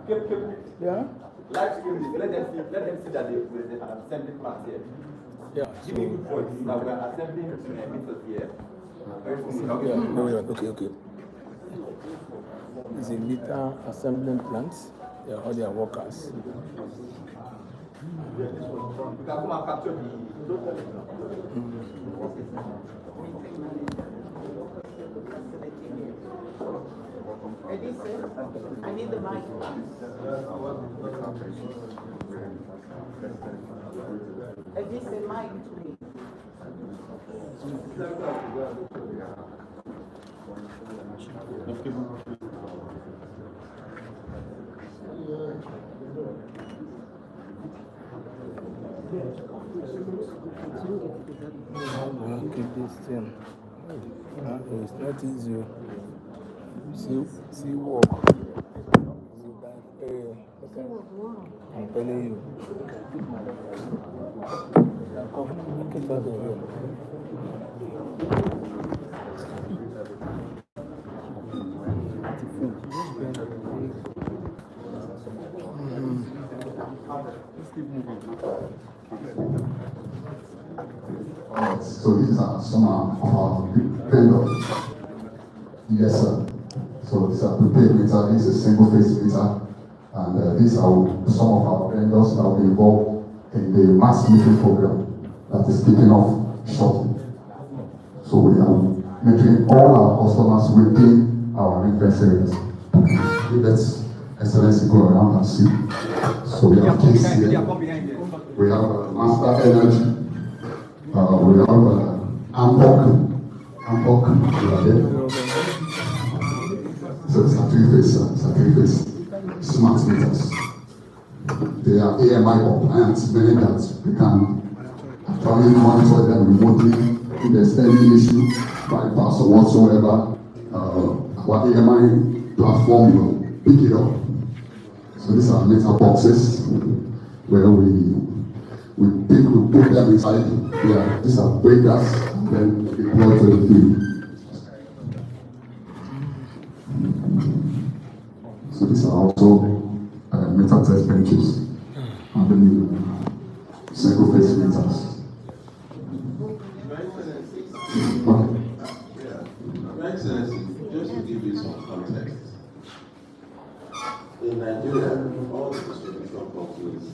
Yeah. Live stream, let them see that they have assembly plant here. Yeah. Give me good points. Now we are assembling meters here. Okay. It's a meter assembling plant. Yeah, all their workers. You can come and capture the. I need the mic. Edith, a mic to me. Keep this thing. It's not easy. See work. I'm telling you. So these are some of our vendors. Yes, sir. So these are prepaid meter. This is single phase meter, and these are some of our vendors that will be involved in the mass metering program that is kicking off shortly. So we are making all our customers within our reference areas. Let's Excellency go around and see. So we have kids here. We have Master Energy. We have Ampok. We are there. So it's a three-phase smart meters. They are AMI compliant, meaning that we can actually monitor them remotely if there's any issue, bypass or whatsoever. Our AMI platform will pick it up. So these are meter boxes where we put them inside. Yeah, these are breakers, and then we deploy to the field. So these are also meter test benches, and then single phase meters. Your Excellency, just to give you some context, in Nigeria, all the distribution companies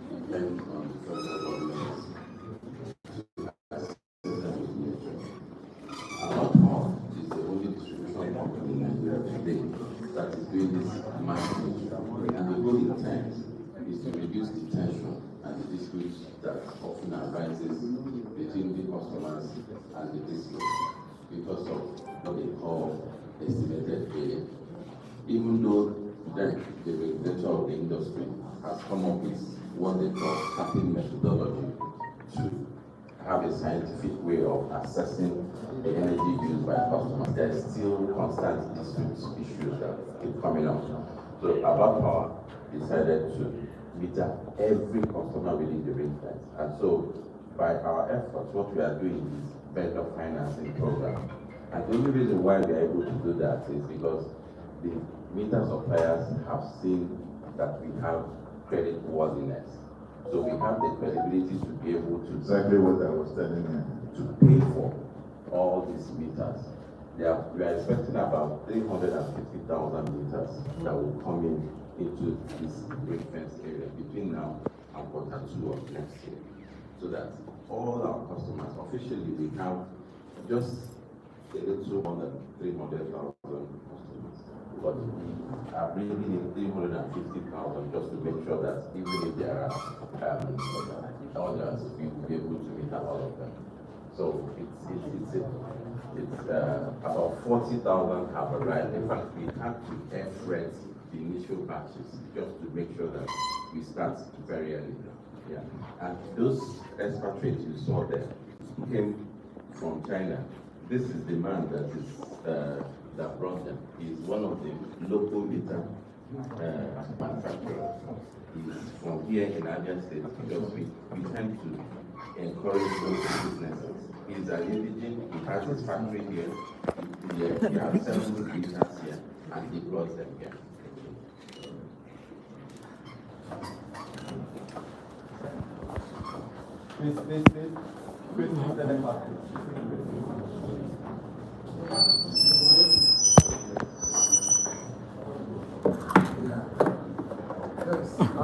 depend on the federal government. About half is the only distribution company in Nigeria today that is doing this management. And the whole intent is to reduce the tension and the disputes that often arises between the customers and the district because of what they call estimated failure. Even though then the regulator of the industry has come up with what they call capping methodology to have a scientific way of assessing the energy used by customers, there is still constant dispute issues that keep coming up. So About Power decided to meter every customer within the ring fence. And so by our efforts, what we are doing is vendor financing program. And the only reason why we are able to do that is because the meter suppliers have seen that we have credit worthiness. So we have the credibility to be able to Exactly what I was telling you. to pay for all these meters. We are expecting about 350,000 meters that will come into this ring fence area between now and Q2 of next year. So that all our customers, officially we have just a little more than 300,000 customers. But we are bringing in 350,000 just to make sure that even if there are others, we will be able to meet all of them. So it's about 40,000 have arrived. In fact, we had to air freight the initial batches just to make sure that we start very early. Yeah, and those expatriates you saw there came from China. This is the man that brought them. He's one of the local meter manufacturers. He's from here in Abia State because we tend to encourage those businesses. He's an indigene, he has his factory here, he has 7 meters here, and he brought them here. I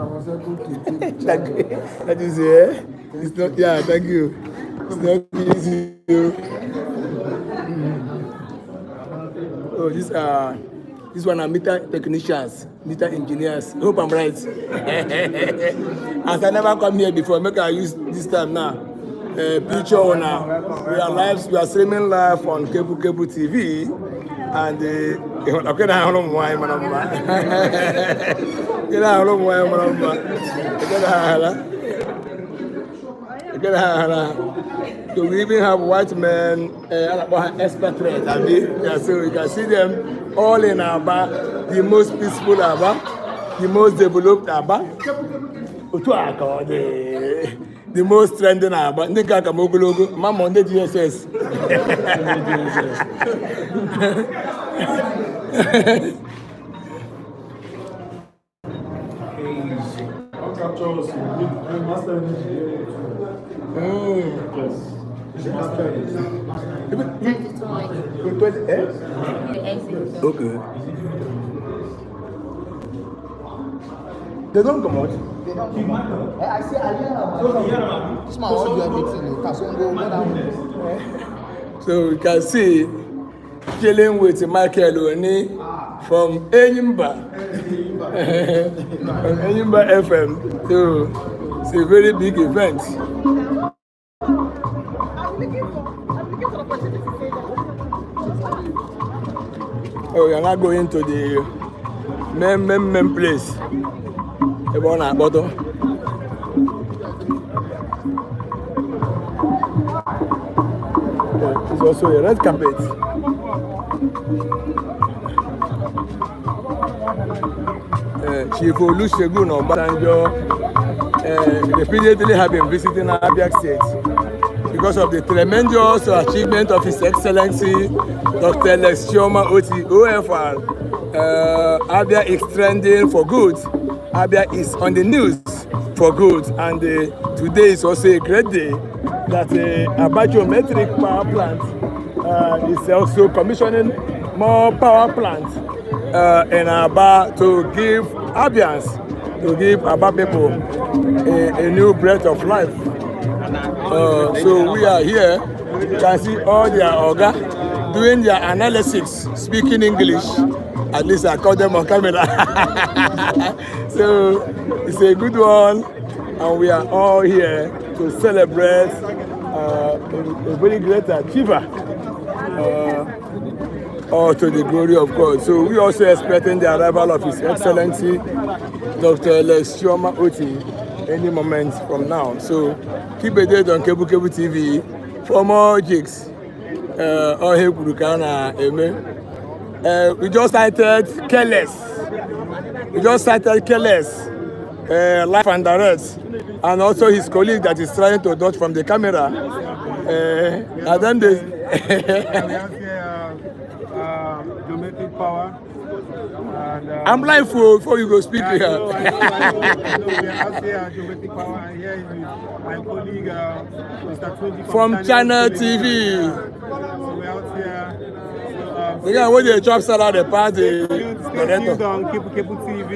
was able to take that is it. It's not, yeah, thank you. It's not easy. Oh, this one are meter technicians, meter engineers. Hope I'm right. As I never come here before, make I use this time now. Picture now. We are streaming live on Kepukepu TV, and okay, now how why, madam? Get out of why, madam? Get out. So we even have white men, expatriates, yeah, so you can see them all in Aba, the most peaceful Aba, the most developed Aba, the most trending Aba. Nika Kamogulogo, Mama on the GSS. Okay. They don't come out. I say, I this man audio meeting. So you can see chilling with Michael Oni from Enyimba. From Enyimba FM. So it's a very big event. Oh, you're not going to the main place. About our bottle. It's also a red carpet. Chief Olusegun Obasanjo repeatedly have been visiting Abia State because of the tremendous achievement of His Excellency Dr. Lex Chioma Oti, OFR. Abia is trending for good. Abia is on the news for good, and today is also a great day that Abajo Metric Power Plant is also commissioning more power plants in Aba to give Abians, to give Aba people a new breath of life. So we are here. You can see all their Oga doing their analysis, speaking English. At least I caught them on camera. So it's a good one, and we are all here to celebrate a very great achiever, all to the glory of God. So we also expecting the arrival of His Excellency Dr. Lex Chioma Oti any moment from now. So keep a date on Kepukepu TV for more jigs. We just cited Careless. Live and direct, and also his colleague that is trying to dodge from the camera. And then they Domestic power. And, I'm live before you go speak here. We are out here, domestic power, and here is my colleague, Mr. Toby from Channel TV. So we're out here. We can wait the job salary the party. Stay tuned on Kepukepu TV.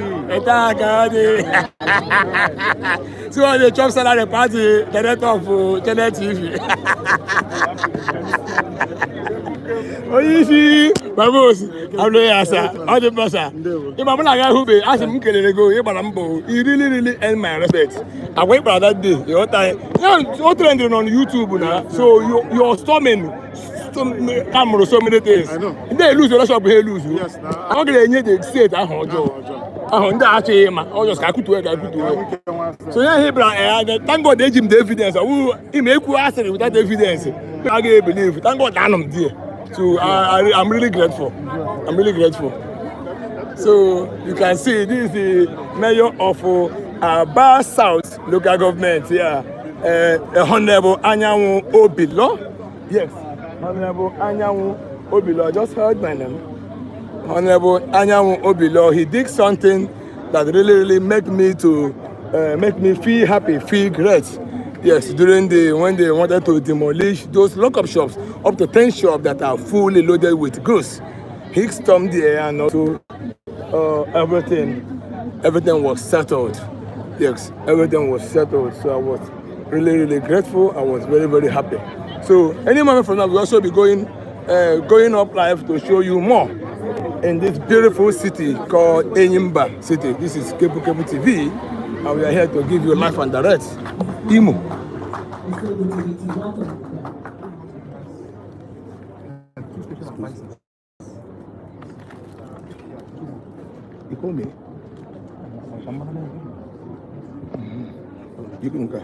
So the job salary party, director of Channel TV. Oyishi, Babos, I'm the answer. All the person. If I'm not going to ask him to go, he really earned my respect. I wait for that day. You're trending on YouTube now, so you're storming. Camera so many things. I know. They lose the shop, they lose you. Yes, I'm going to say that. I'm actually him. I just got to work. So yeah, thank God they give him the evidence. He make you ask without evidence. I can't believe. Thank God I'm there. So I'm really grateful. So you can see this is the mayor of Aba South local government here, Honorable Anyanwu Obilo. Yes. Honorable Anyanwu Obilo, I just heard my name. Honorable Anyanwu Obilo, he did something that really make me feel happy, feel great. Yes, when they wanted to demolish those lock-up shops, up to 10 shops that are fully loaded with goods. He stormed there and also everything was settled. Yes, everything was settled. So I was really grateful. I was very happy. So any moment from now, we'll also be going up live to show you more in this beautiful city called Enyimba City. This is Kepukepu TV, and we are here to give you live and direct. Imo. You call me? You can go.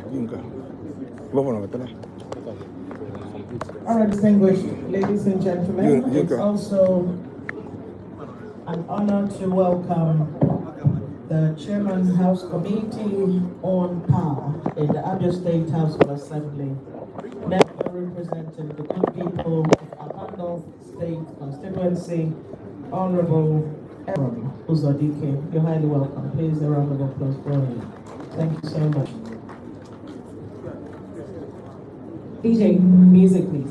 All right, distinguished ladies and gentlemen, it's also an honor to welcome the Chairman House Committee on Power in the Abia State House of Assembly, now representing the good people of Abando State Constituency, Honorable Aaron Uzodike. You're highly welcome. Please, a round of applause for him. Thank you so much. DJ, music please.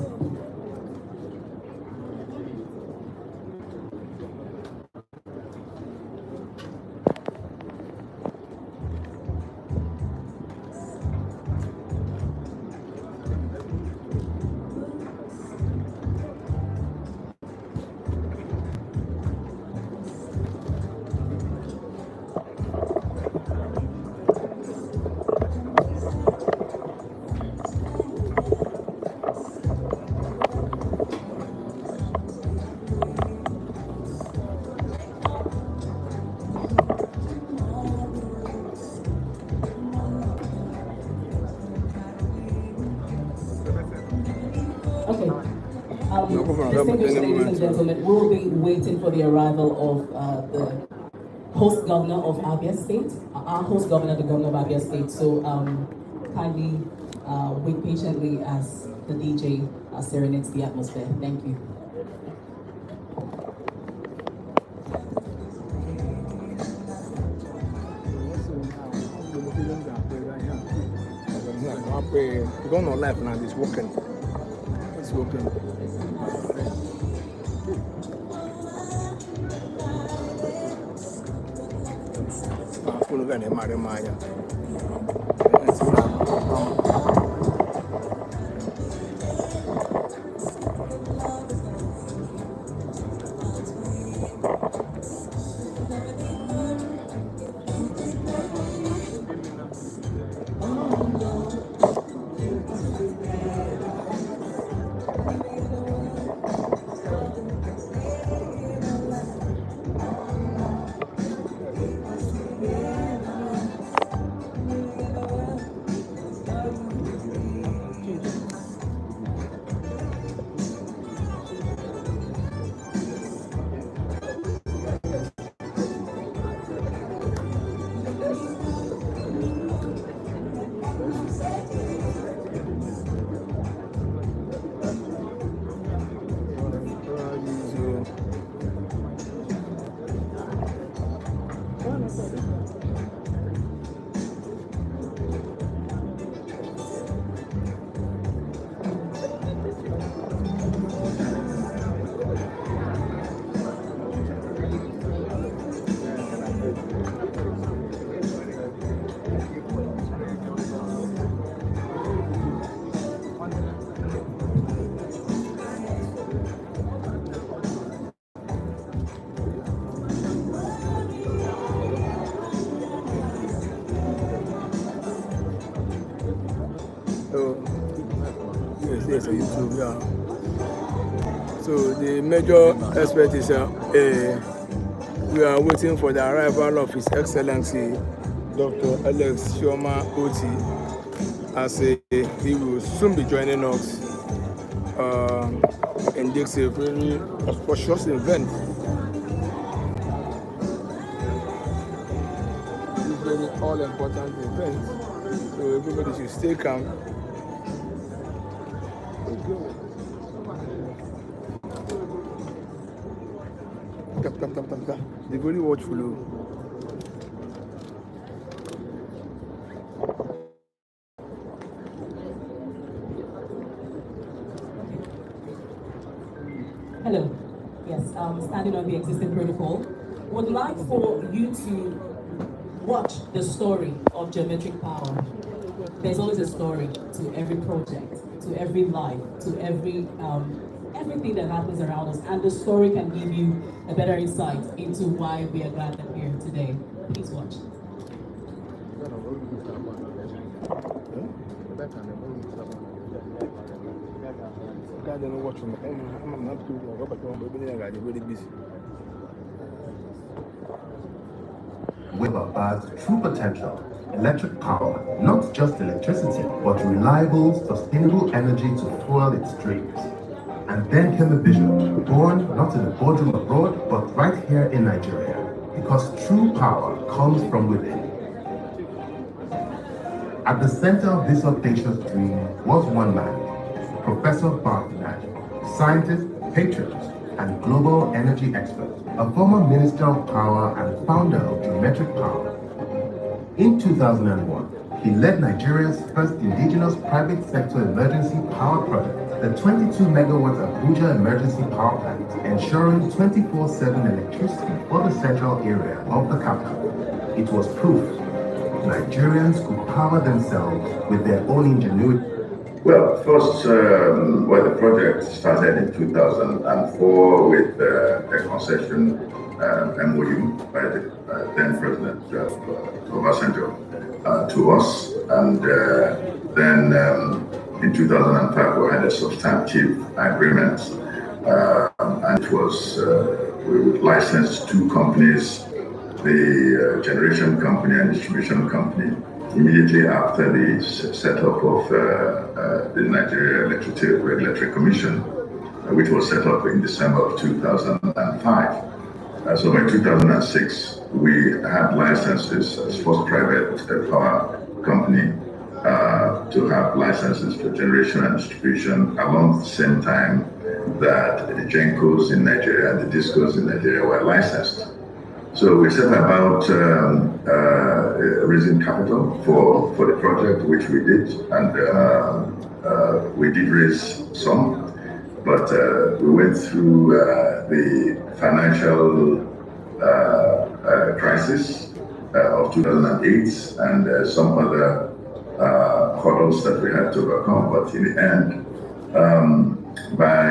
Okay. Distinguished ladies and gentlemen, we'll be waiting for the arrival of the host governor of Abia State, our host governor, the governor of Abia State. So kindly wait patiently as the DJ serenades the atmosphere. Thank you. We're going on live now. It's working. It's working. Yes, YouTube, yeah. So the major aspect is we are waiting for the arrival of His Excellency Dr. Alex Chioma Oti, as he will soon be joining us in this very auspicious event. This very all-important event. So everybody should stay calm. Tap. They very watchful. expanding on the existing protocol, would like for you to watch the story of geometric power. There's always a story to every project, to every life, to everything that happens around us, and the story can give you a better insight into why we are glad that we're here today. Please watch. With Aba's true potential, electric power, not just electricity, but reliable, sustainable energy to fuel its dreams. And then came a vision, born not in a boardroom abroad, but right here in Nigeria, because true power comes from within. At the center of this audacious dream was one man, Professor Dignitary, scientist, patriot, and global energy expert, a former Minister of Power and founder of Geometric Power. In 2001, he led Nigeria's first indigenous private sector emergency power project, the 22-megawatt Abuja emergency power plant, ensuring 24/7 electricity for the central area of the capital. It was proof Nigerians could power themselves with their own ingenuity. Well, first, the project started in 2004 with a concession MOU by the then President Obasanjo to us, and then in 2005 we had a substantive agreement, and it was we would license two companies, the generation company and distribution company, immediately after the setup of the Nigeria Electricity Regulatory Commission, which was set up in December of 2005. So by 2006, we had licenses as first private power company to have licenses for generation and distribution along the same time that the GENCOs in Nigeria and the DISCOs in Nigeria were licensed. So we set about raising capital for the project, which we did, and we did raise some, but we went through the financial crisis of 2008 and some other hurdles that we had to overcome. But in the end, by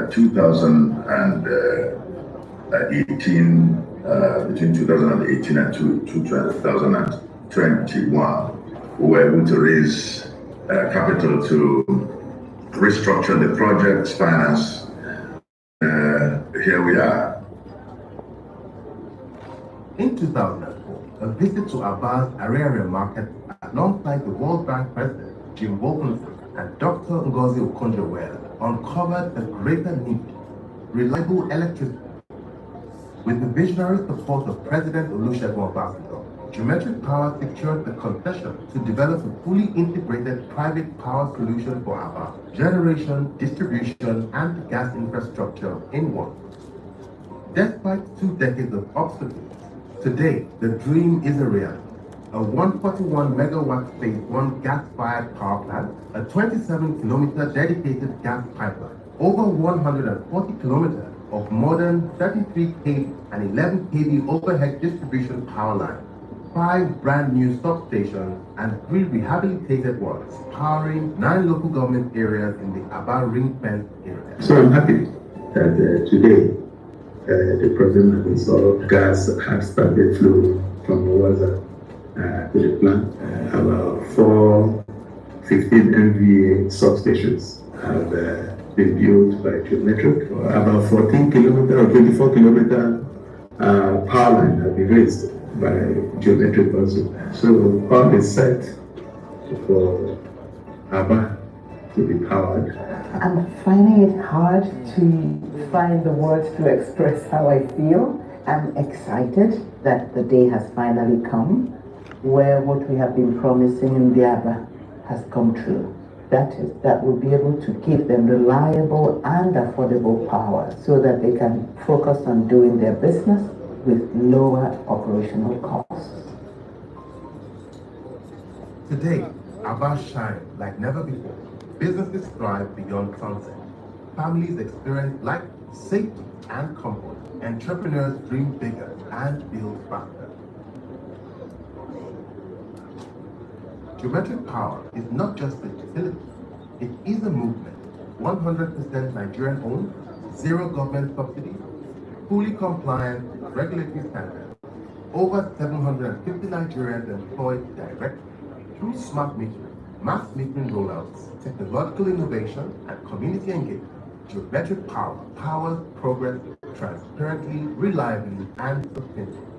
2018, between 2018 and 2021, we were able to raise capital to restructure the project, finance. Here we are. In 2004, a visit to Aba's area market alongside the World Bank President Jim Wilkinson and Dr. Ngozi Okonjo-Iweala uncovered a greater need, reliable electricity. With the visionary support of President Olusegun Obasanjo, Geometric Power secured the concession to develop a fully integrated private power solution for Aba, generation, distribution, and gas infrastructure in one. Despite 2 decades of obstacles, today the dream is a reality. A 141 megawatt phase 1 gas-fired power plant, a 27-kilometer dedicated gas pipeline, over 140 kilometers of modern 33 kV and 11 kV overhead distribution power line, 5 brand new substations, and 3 rehabilitated ones, powering 9 local government areas in the Aba ring-fence area. So I'm happy that today the President and saw gas has started flowing from Owaza to the plant. About 4 15 MVA substations have been built by Geometric. About 14 kilometer or 24 kilometer power line have been raised by Geometric also. So all is set for Aba to be powered. I'm finding it hard to find the words to express how I feel. I'm excited that the day has finally come where what we have been promising in the Aba has come true. That is, that we'll be able to give them reliable and affordable power so that they can focus on doing their business with lower operational costs. Today, Aba shines like never before. Businesses thrive beyond transit. Families experience life safety, and comfort, entrepreneurs dream bigger and build faster. Geometric power is not just a utility, it is a movement. 100% Nigerian owned, zero government subsidies, fully compliant with regulatory standards. Over 750 Nigerians employed directly through smart metering, mass metering rollouts, technological innovation, and community engagement. Geometric power powers progress transparently, reliably, and sustainably.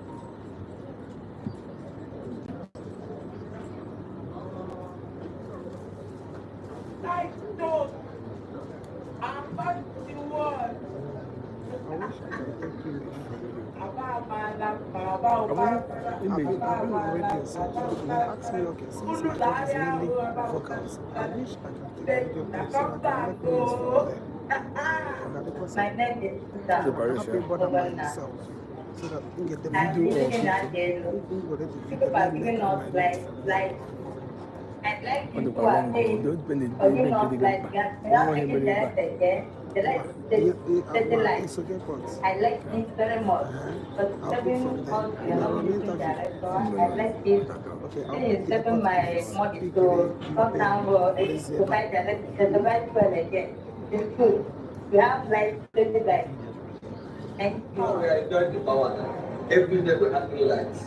Ask me, okay, since my job is mainly vocals, I wish I could take a video clip so I can make noise from there. Because I can't bother myself so that I can get the video or I'd like you to attend, or you not like that, I like this very much, but stepping on you're not looking director, I like this, this is stepping my money to come down road, to buy the right one again, it's good, we have like 20 lights, thank you. We are enjoying the power now, every day we have new lights.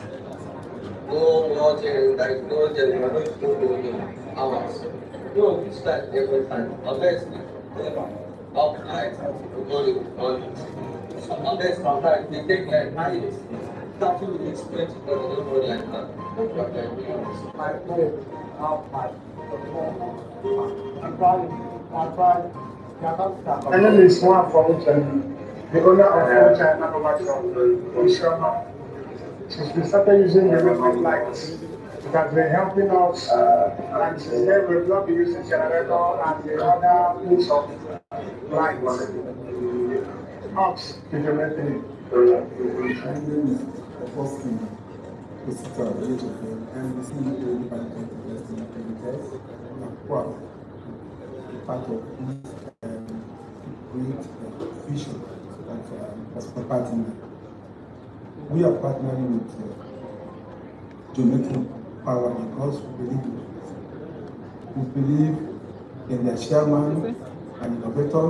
No water, like no jelly, no hours. No, we start every time. Unless off night, we go on it. Unless sometimes they take like 9 years. 30 minutes, 20 minutes, they don't go like that. My phone, how much? My name is Juan from China, the owner of China Obasanjo. Since we started using the electric lights, it has been helping us, and since then we've not been using generator and the other means of light. Us, the geometry. Part of this great vision of partner. We are partnering with Geometric Power because we believe in their chairman and innovator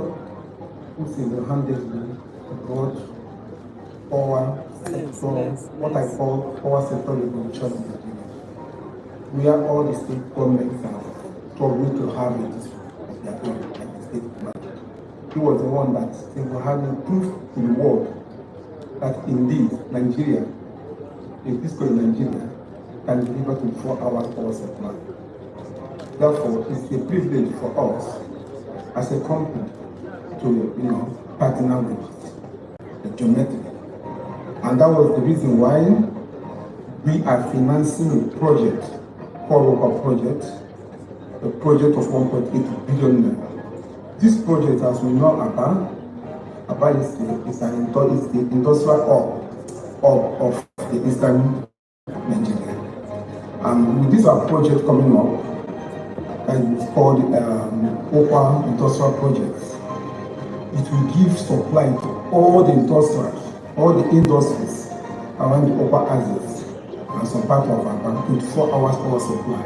who single-handedly brought power sector, what I call power sector revolution in Nigeria. We are all the state governments are struggling to have it of their own, like the state government. He was the one that single-handedly proved to the world that indeed Nigeria, a fiscal in Nigeria, can deliver 24 hours power supply. Therefore, it's a privilege for us as a company to partner with the Geometry. And that was the reason why we are financing a project called Oba Project, a project of 1.8 billion naira. This project, as we know about, is the industrial hub of the eastern Nigeria. And with this project coming up, and it's called Opa Industrial Project, it will give supply to all the industries around the Opa axis and some part of our 24 hours power supply.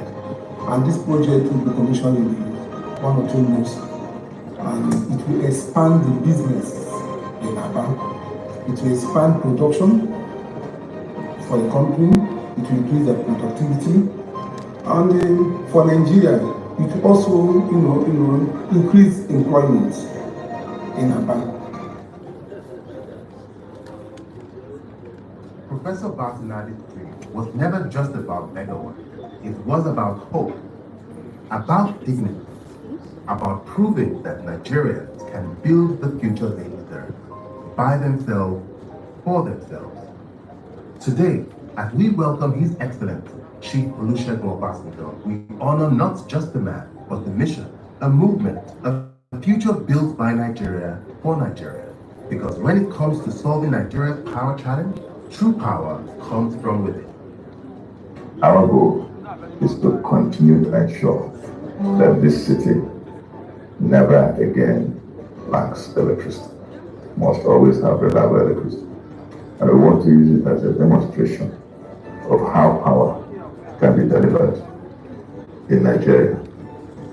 And this project will be commissioned in 1 or 2 months. And it will expand the business in Aba. It will expand production for the company. It will increase the productivity. And for Nigeria, it will also, increase employment in Aba. Professor Batinadi's dream was never just about megawatt. It was about hope, about dignity, about proving that Nigerians can build the future they deserve, by themselves, for themselves. Today, as we welcome His Excellency, Chief Olusegun Obasanjo, we honor not just the man, but the mission, a movement, a future built by Nigeria, for Nigeria. Because when it comes to solving Nigeria's power challenge, true power comes from within. Our goal is to continue to ensure that this city never again lacks electricity. must always have reliable electricity. And we want to use it as a demonstration of how power can be delivered in Nigeria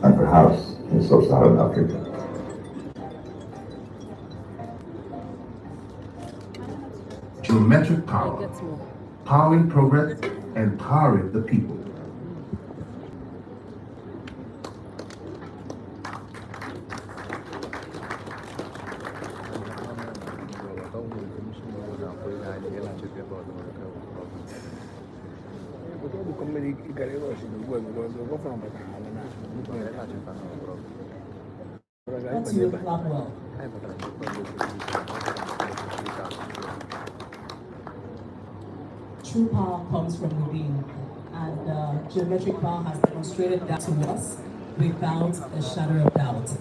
and perhaps in sub-Saharan Africa. Geometric power, powering progress, empowering the people. Let's do clap well. True power comes from within, and geometric power has demonstrated that to us without a shadow of doubt.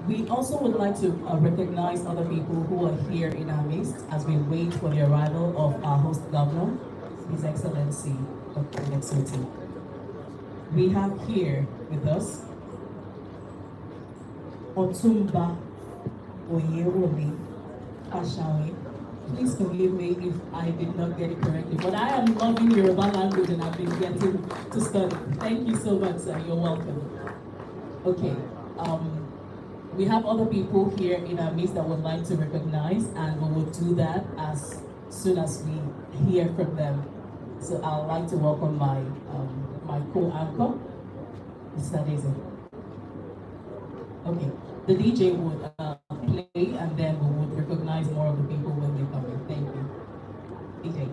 We also would like to recognize other people who are here in our midst as we wait for the arrival of our host governor, His Excellency Dr. Dignitary. We have here with us Otumba Oyewole Fashawe. Please forgive me if I did not get it correctly, but I am loving Yoruba language and I've been getting to study. Thank you so much, sir. You're welcome. Okay. We have other people here in our midst that would like to recognize, and we will do that as soon as we hear from them. So I'd like to welcome my co-anchor, Mr. Daisy. Okay, the DJ would play, and then we would recognize more of the people when they come in. Thank you. DJ.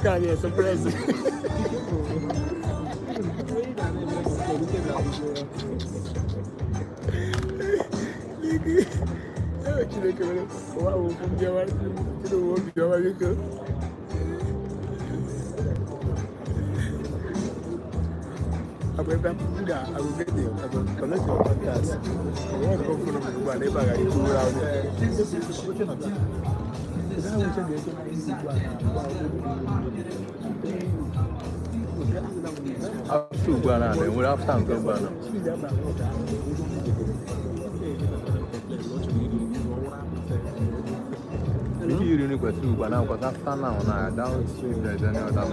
Kanye surprise. I will get there. I will collect your podcast. I want to go for the neighbor. I go around there. After Ghana, then we'll have time to Ghana. If you really go through Ghana, because after now, I doubt if there's any other time.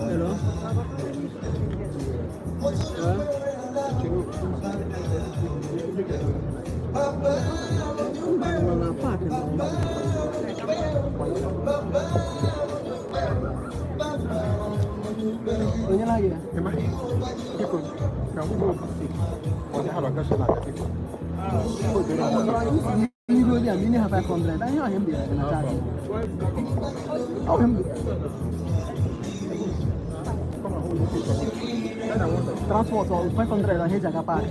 Hello? Onye lagi ya? Emang ikut kamu dulu pasti. Onye harus kasih lagi ikut. Ini dulu dia, ini apa 500? Dah yang dia kena charge. Oh yang. Transport 500 dah heja kapal.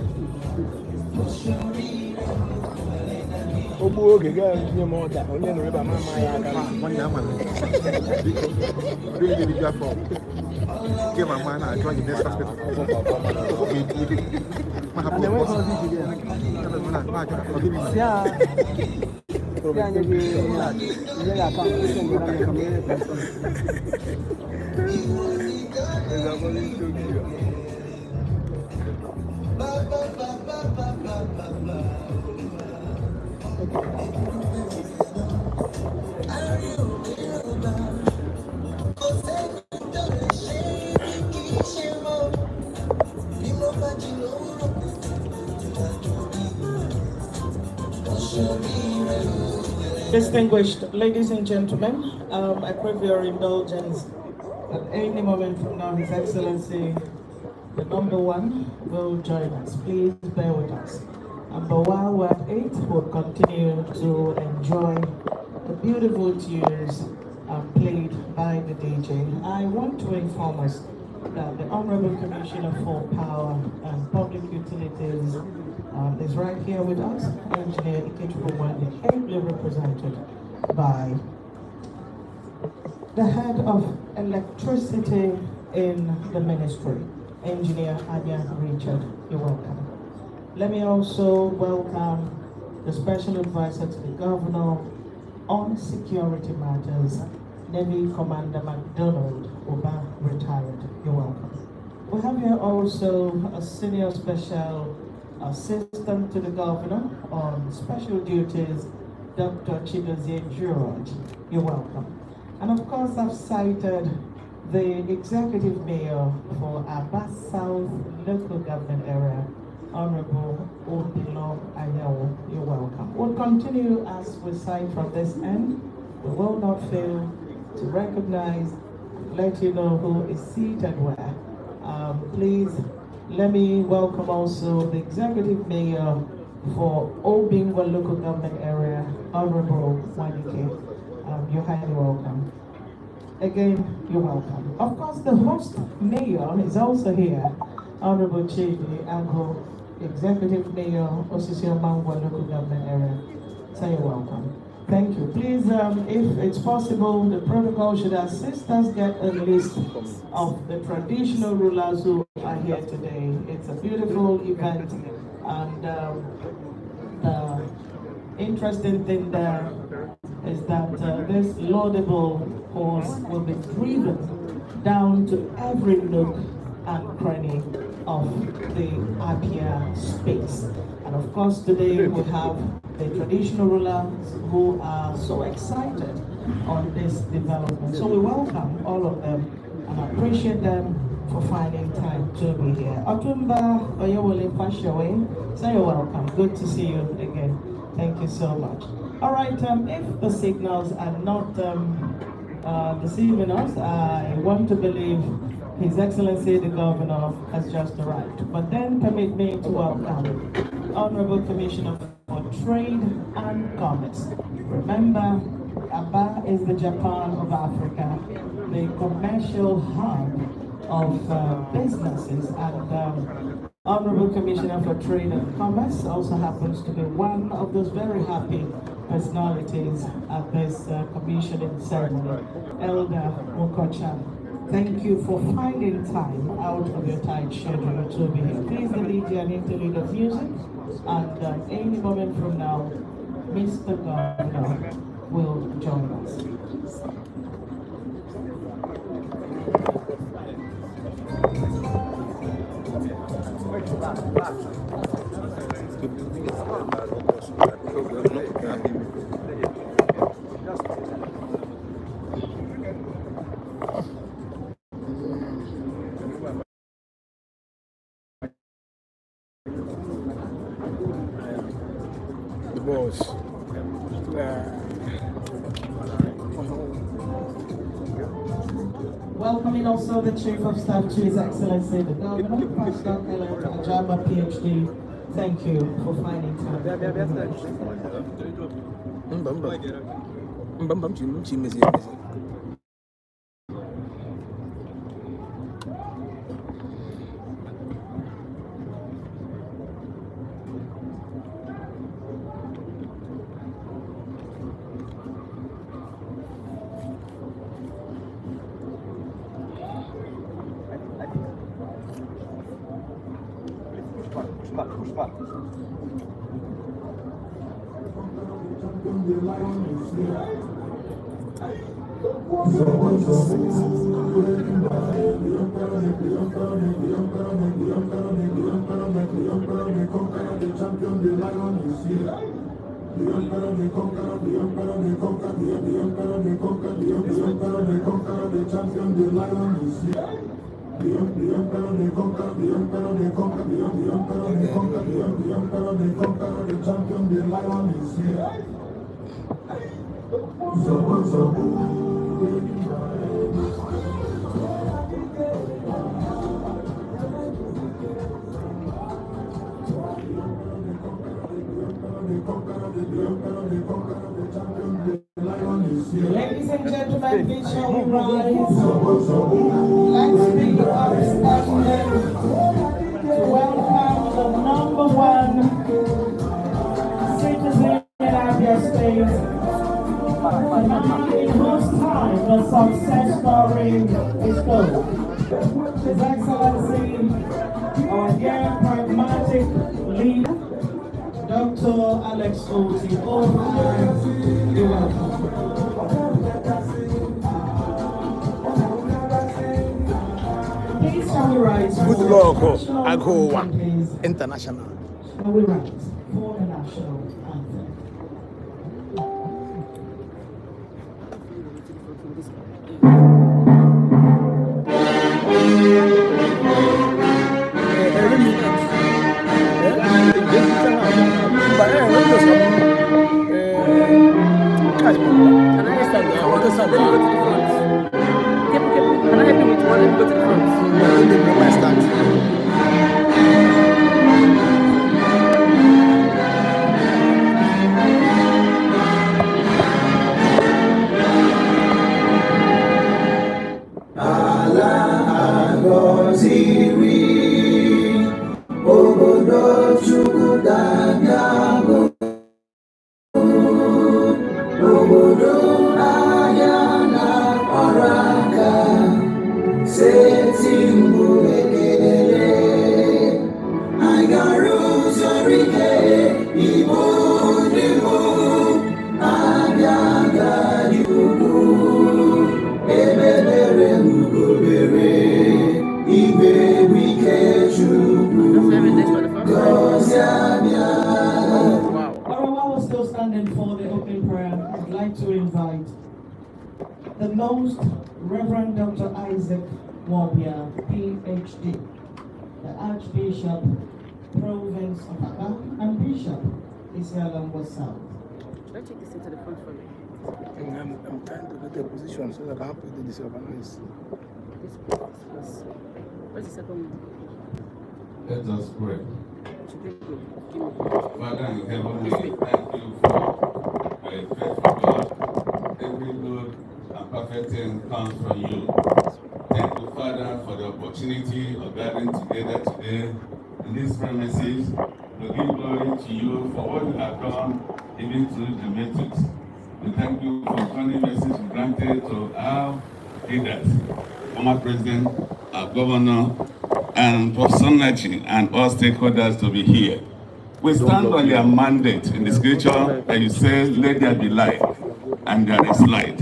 Ogbu oge ga-enye m ọda onye nụrụ ebe ama ya aka nwanne ama really the job for give my man I join the next hospital okay ma hapo And the way for this again. Yeah. Yeah, you Distinguished ladies and gentlemen, I crave your indulgence. At any moment from now, His Excellency, the number one, will join us. Please bear with us. But while we're at 8, we'll continue to enjoy the beautiful tunes played by the DJ. I want to inform us that the Honorable Commissioner for Power and Public Utilities is right here with us, Engineer Kepukepu, ably represented by the head of electricity in the ministry, Engineer Anya Richard. You're welcome. Let me also welcome the Special Advisor to the Governor on Security Matters, Navy Commander McDonald Oba, retired. You're welcome. We have here also a Senior Special Assistant to the Governor on Special Duties, Dr. Chidozie George. You're welcome. And of course, I've cited the Executive Mayor for Aba South Local Government Area, Honorable Obilo Ayawo. You're welcome. We'll continue as we cite from this end. We will not fail to recognize, let you know who is seated where. Please let me welcome also the Executive Mayor for Obingwa Local Government Area, Honorable Wanike. You're highly welcome. Again, you're welcome. Of course, the host mayor is also here, Honorable Chidi Ango, Executive Mayor, Osisio Mangwa Local Government Area. So you're welcome. Thank you. Please, if it's possible, the protocol should assist us get a list of the traditional rulers who are here today. It's a beautiful event, and the interesting thing there is that this laudable horse will be driven down to every nook and cranny of the Apia space. And of course, today we have the traditional rulers who are so excited on this development. So we welcome all of them and appreciate them for finding time to be here. Otumba Oyewole Pashawe, so you're welcome. Good to see you again. Thank you so much. All right, if the signals are not deceiving us, I want to believe His Excellency the Governor has just arrived. But then permit me to welcome Honorable Commissioner for Trade and Commerce. Remember, Aba is the Japan of Africa, the commercial hub of businesses, and Honorable Commissioner for Trade and Commerce also happens to be one of those very happy personalities at this commissioning ceremony, Elder Okocha. Thank you for finding time out of your tight schedule to be here. Please, the DJ and interlude of music, and any moment from now, Mr. Governor will join us. The boss. Welcoming also the Chief of Staff to His Excellency, the Governor, Pastor Ellen Ajama, PhD. Thank you for finding time. Ladies and gentlemen, please shall we rise? Let's be upstanding to welcome the #1 citizen in Abia State, the man in whose time the success story is told. His Excellency, our dear pragmatic leader, Dr. Alex Oti. You're welcome. Please shall we rise for Good luck, Agoa International. Shall we rise for the national anthem? Can I help you with one? Let me go to the front. While we're still standing for the opening prayer, I'd like to invite the Most Reverend Dr. Isaac Wabia, PhD, the Archbishop, Province of Aba, and Bishop Isialam South. Should I take this into the front for me? I'm trying to get a position so that I can put it disorganized. Where's the second one? Let us pray. Father in heaven, we thank you for a faithful God. Every good and perfect thing comes from you. Thank you, Father, for the opportunity of gathering together today in these premises to give glory to you for what you have done, even through the methods. We thank you for funny message granted to our leaders, former president, our governor, and Professor Nachi and all stakeholders to be here. We stand on your mandate in the scripture that you say, let there be light, and there is light.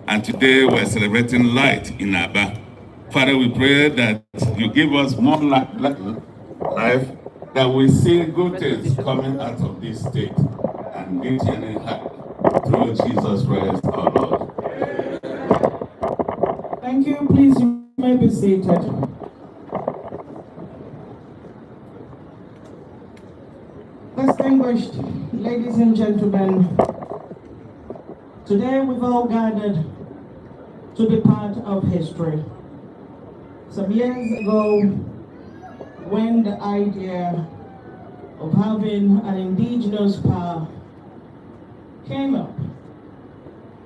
And today we're celebrating light in Aba. Father, we pray that you give us more life, that we see good things coming out of this state and this journey through Jesus Christ our Lord. Thank you. Please, you may be seated. Distinguished ladies and gentlemen, today we've all gathered to be part of history. Some years ago, when the idea of having an indigenous power came up,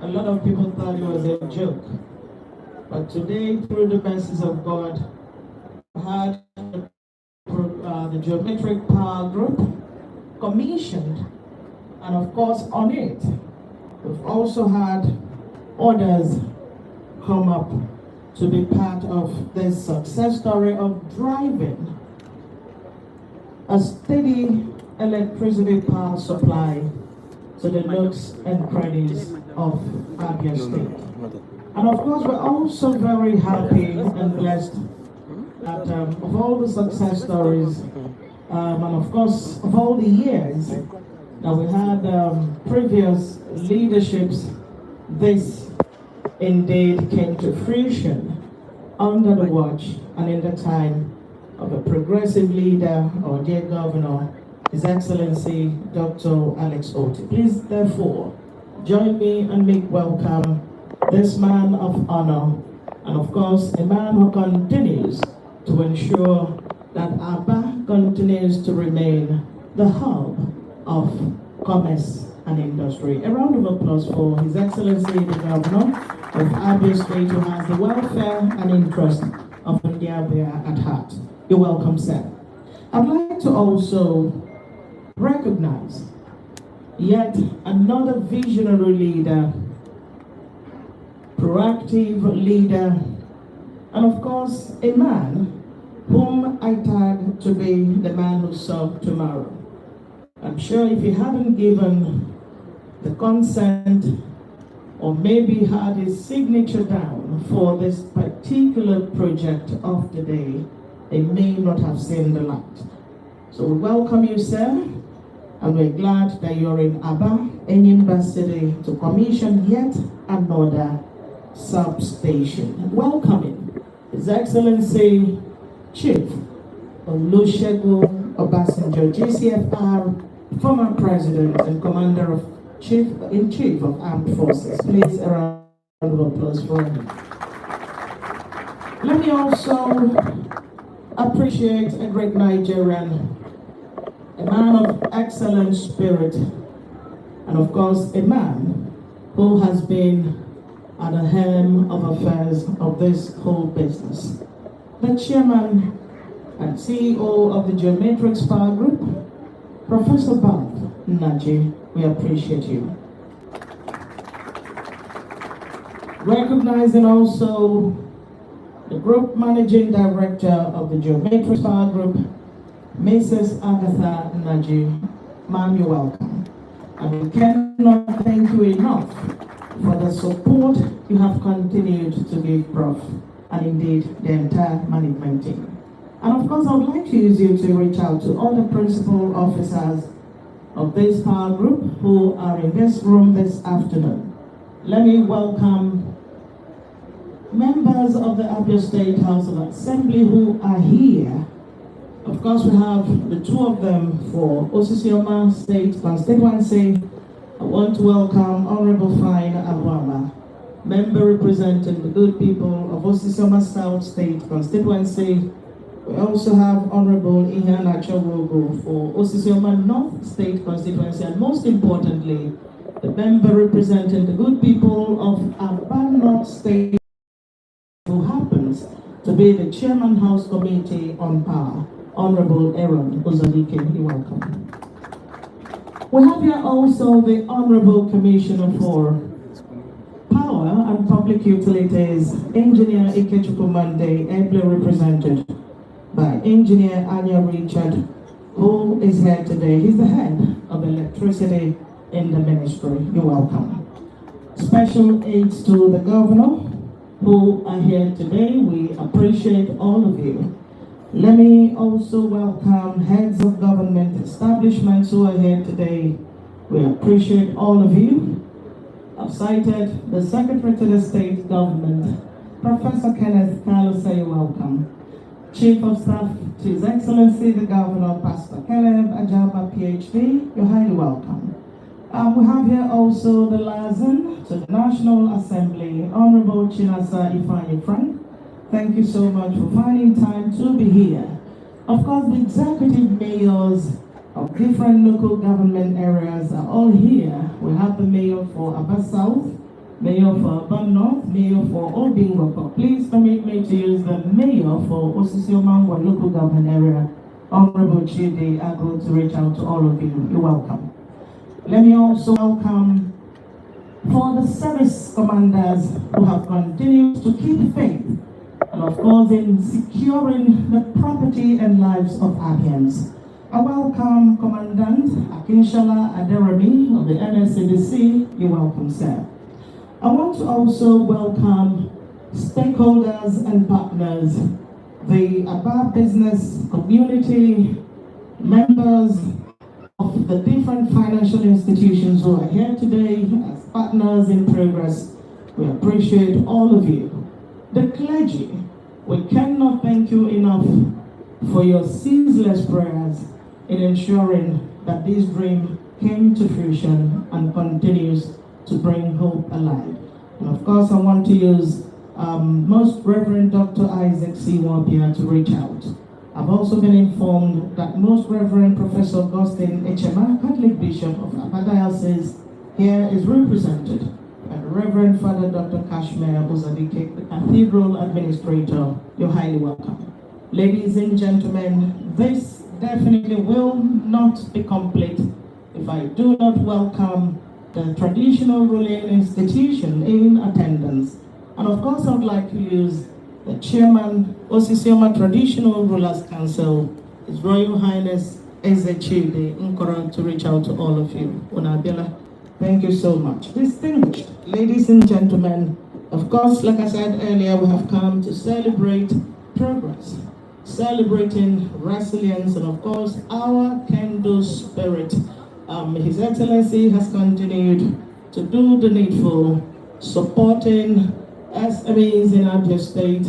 a lot of people thought it was a joke. But today, through the mercies of God, we had the Geometric Power Group commissioned, and of course on it, we've also had others come up to be part of this success story of driving a steady electricity power supply to the nooks and crannies of Abia State. And of course, we're also very happy and blessed that of all the success stories, and of course, of all the years that we had previous leaderships, this indeed came to fruition under the watch and in the time of a progressive leader, our dear Governor, His Excellency Dr. Alex Otti. Please, therefore, join me and make welcome this man of honor, and of course, a man who continues to ensure that Aba continues to remain the hub of commerce and industry. A round of applause for His Excellency the Governor of Abia State, who has the welfare and interest of Abia at heart. You're welcome, sir. I'd like to also recognize yet another visionary leader, proactive leader, and of course, a man whom I tag to be the man who saw tomorrow. I'm sure if he hadn't given the consent or maybe had his signature down for this particular project of the day, they may not have seen the light. So we welcome you, sir, and we're glad that you're in Aba, Enyimba City, to commission yet another substation. Welcoming His Excellency Chief Olusegun Obasanjo, GCFR, former President and Commander of Chief of Armed Forces. Please, a round of applause for him. Let me also appreciate a great Nigerian, a man of excellent spirit, and of course, a man who has been at the helm of affairs of this whole business. The chairman and CEO of the Geometrics Power Group, Professor Bob Naji, we appreciate you. Recognizing also the Group Managing Director of the Geometrics Power Group, Mrs. Agatha Naji. Ma'am, you're welcome. And we cannot thank you enough for the support you have continued to give Prof, and indeed the entire management team. And of course, I would like to use you to reach out to all the principal officers of this power group who are in this room this afternoon. Let me welcome members of the Abia State House of Assembly who are here. Of course, we have the two of them for Osisioma State constituency. I want to welcome Honorable Fine Abwama, member representing the good people of Osisioma South State constituency. We also have Honorable Ihana Chawogo for Osisioma North State constituency, and most importantly, the member representing the good people of Aba North State, who happens to be the Chairman House Committee on Power, Honorable Aaron Ozadike. You're welcome. We have here also the Honorable Commissioner for Power and Public Utilities, Engineer Ikechukwu Monday, ably represented by Engineer Anya Richard, who is here today. He's the head of electricity in the ministry. You're welcome. Special aids to the governor who are here today. We appreciate all of you. Let me also welcome heads of government establishments who are here today. We appreciate all of you. I've cited the Secretary to the State Government, Professor Kenneth Carlos, you're welcome. Chief of Staff to His Excellency the Governor, Pastor Caleb Ajaba, PhD, you're highly welcome. We have here also the liaison to the National Assembly, Honorable Chinasa Ifeanyi Frank, Thank you so much for finding time to be here. Of course, the executive mayors of different local government areas are all here. We have the mayor for Aba South, mayor for Aba North, mayor for Obingwako. Please permit me to use the mayor for Osisiomangwa local government area, Honorable Chidi Ago, to reach out to all of you. You're welcome. Let me also welcome for the service commanders who have continued to keep faith and of course in securing the property and lives of Abians. I welcome Commandant Akinshala Aderemi of the NSCDC. You're welcome, sir. I want to also welcome stakeholders and partners, the Aba business community, members of the different financial institutions who are here today as partners in progress. We appreciate all of you. The clergy, we cannot thank you enough for your ceaseless prayers in ensuring that this dream came to fruition and continues to bring hope alive. And of course, I want to use Most Reverend Dr. Isaac C. Wapia to reach out. I've also been informed that Most Reverend Professor Augustine Echema, Catholic Bishop of Aba Diocese, here is represented by the Reverend Father Dr. Kashmir Uzadike, the Cathedral Administrator. You're highly welcome. Ladies and gentlemen, this definitely will not be complete if I do not welcome the traditional ruling institution in attendance. And of course, I would like to use the Chairman, Osisioma Traditional Rulers Council, His Royal Highness Ezechide Nkoro, to reach out to all of you. Unabela, thank you so much. Distinguished ladies and gentlemen, of course, like I said earlier, we have come to celebrate progress, celebrating resilience, and of course, our Kendo spirit. His Excellency has continued to do the needful, supporting SMEs in Abia State,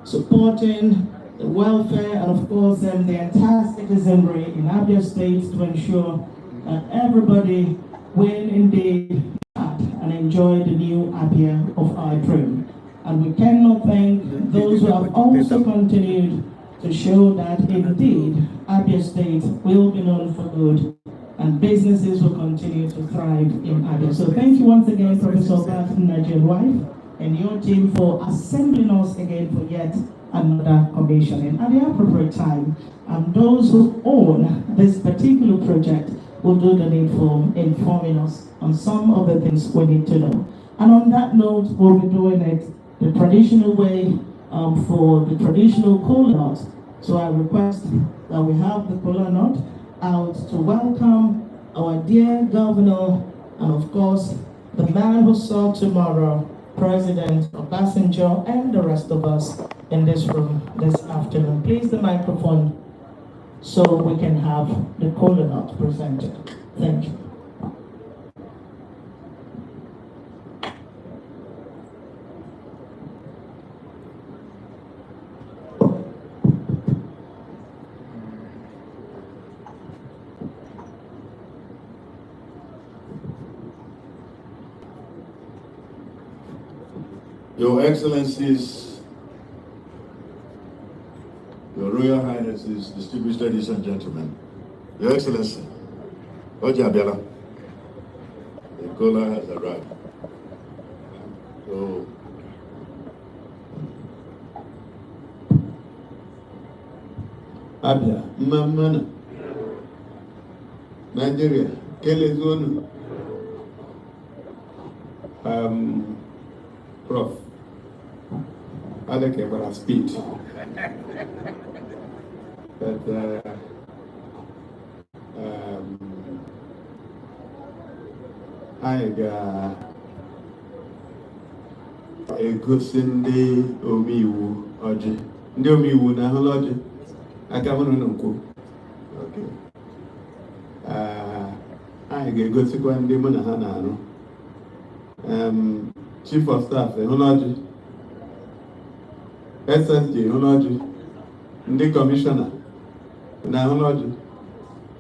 supporting the welfare and of course the entire citizenry in Abia State to ensure that everybody will indeed have and enjoy the new Abia of our dream. And we cannot thank those who have also continued to show that indeed Abia State will be known for good and businesses will continue to thrive in Abia. So thank you once again, Professor Bart Nigel Wife, and your team for assembling us again for yet another commissioning at the appropriate time. And those who own this particular project will do the needful informing us on some of the things we need to know. And on that note, we'll be doing it the traditional way for the traditional kola nut. So I request that we have the kola nut out to welcome our dear governor and of course the man who saw tomorrow, President Obasanjo, and the rest of us in this room this afternoon. Please the microphone so we can have the kola nut presented. Thank you. Your Excellencies, Your Royal Highnesses, distinguished ladies and gentlemen, Your Excellency, Ojabiala, the kola has arrived. So, Abia, Mamana, Nigeria, Kelezonu, Prof. I like about speed. But I got a good Sunday omiwu oji. Ndi omiwu na holoji. Aka mono nko. Okay. I get good sikwa ndi mo na ha na anu. Chief of Staff, Hology, SSG, Hology, the Commissioner, na Hology,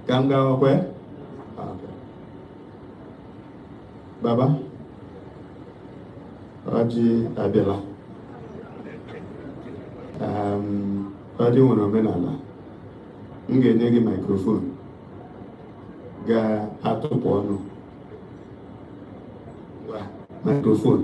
Kanga where? Okay. Baba, Oji Abela. ọ dị nwere omenala m ga-enye gị maikrofon ga-atụpụ ọnụ maikrofon.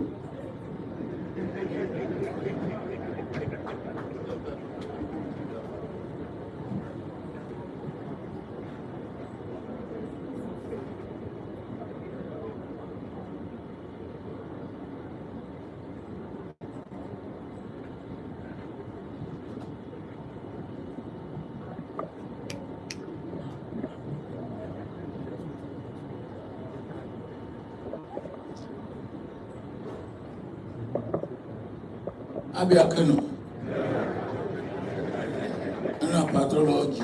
Abia Kano, ana pathology.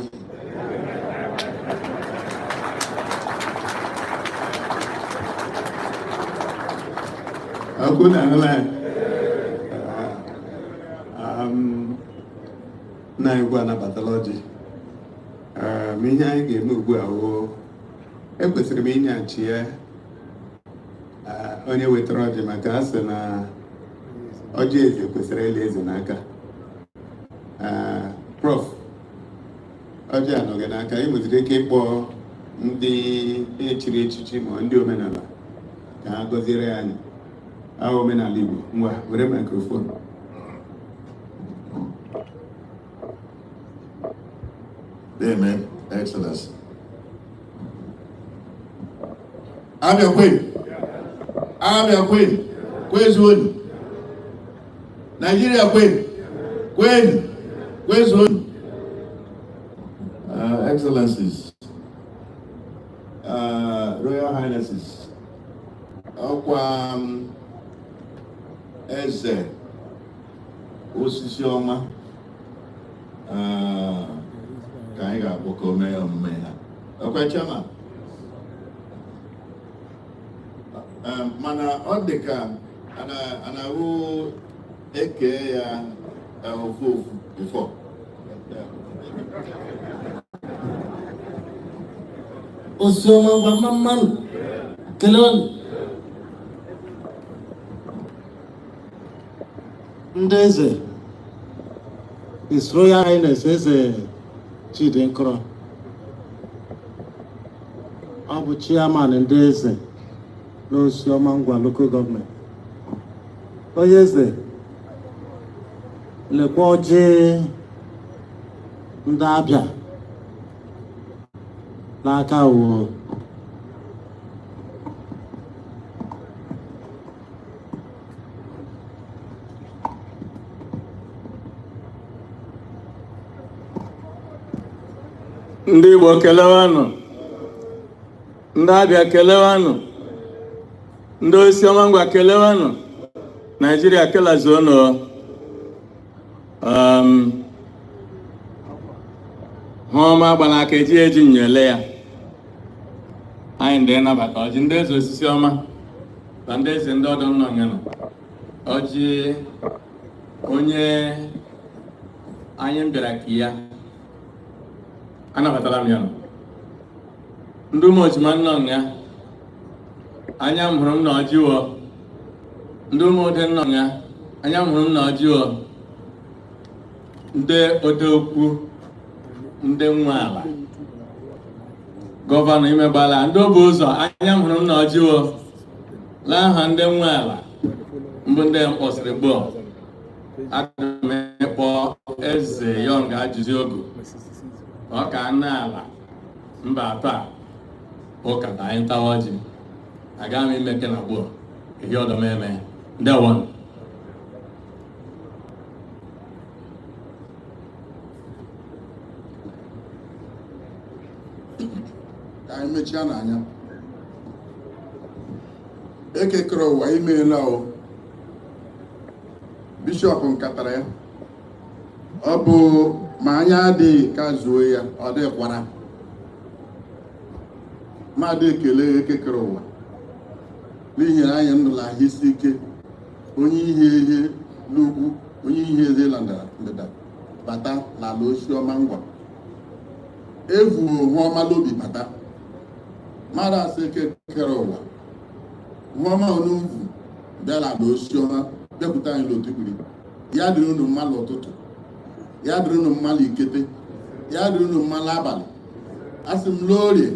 Aku nak ngelak. Na ibu anak pathology. Minyak ini ibu aku. Ekwesịrị m inyechi ya onye wetara ọjị maka asị na ọjị eze kwesịrị ịla eze n'aka. Prof, ọjị anọghị n'aka, ị nweziri ike ịkpọ ndị echiri echichi ma ndị omenala ka ha gọziere anyị ahụ omenala Igbo. Ngwa, were mikrofon. Amen. Excellency. Abia Queen. Abia Queen. Where's one? Nigeria Queen. Queen. Where's one? Excellencies. Royal Highnesses. Okwam Eze Osisi Ọma. Ka anyị ga-akpọkọ mee omume ha. Okwe Chairman. Mana ọ dị ka a na-ahụ eke ya ofu before. Osioma gwa mmanụ kelee ndị eze, His Royal Highness Eze Chidinkoro, ọ bụ chairman ndị eze n'Osioma Ngwa Local Government. Onye eze, lekwa ọjị ndị Abịa n'aka uwe. Ndị Igbo kelewanụ, ndị Abịa kelewanụ, ndị Osioma Ngwa kelewanụ, Nigeria kelazuonụ. Hụọma gbara aka eji nyele ya. Anyị ndị nabata ọjị ndị eze osisi ọma na ndị eze ndị ọdụ nnọọ nọ. Ọjị onye anyị bịara ka ya anabatara m ya. Ndị ụmụojima nnọọ ya anya m hụrụ m na ọjị wọ. Ndị ụmụode nnọọ ya anya m hụrụ m na ọjị wọ. Ndị odokwu, ndị nwe ala, gọvanọ imegbala, ndị obu ụzọ anya m hụrụ m na ọjị wọ. N'aha ndị nwe ala mbụ ndị mkpọsịrị gboo, aga m ekpọ eze Yọng ajụjụ ogu ọ ka nna ala mba atọ a ụka na anyị ntawa ọjị. Agaghị m imeke na gboo ihe ọdọ m eme. Ndewo. Ka anyị mechie n'anya. Ekekere ụwa imeela o. Bishọp nkatara ya. Ọ bụ ma anya adịghị ka zuo ya, ọ dịkwara. Mmadụ ekele ekekere ụwa n'ihi na anyị nụla ahụ isi ike, onye ihe n'ugwu, onye ihe eze ndịda bata n'ala Osioma Ngwa. Evu Hụọma lobi bata. Mmadụ asị ekekere ụwa. Hụọma onumvu bịara ala Osioma bịakwute anyị n'otukpiri. Ya dịrị unu mma n'ụtụtụ, ya dịrị unu mma ikete, ya dịrị unu mma abalị. Asị m Orie,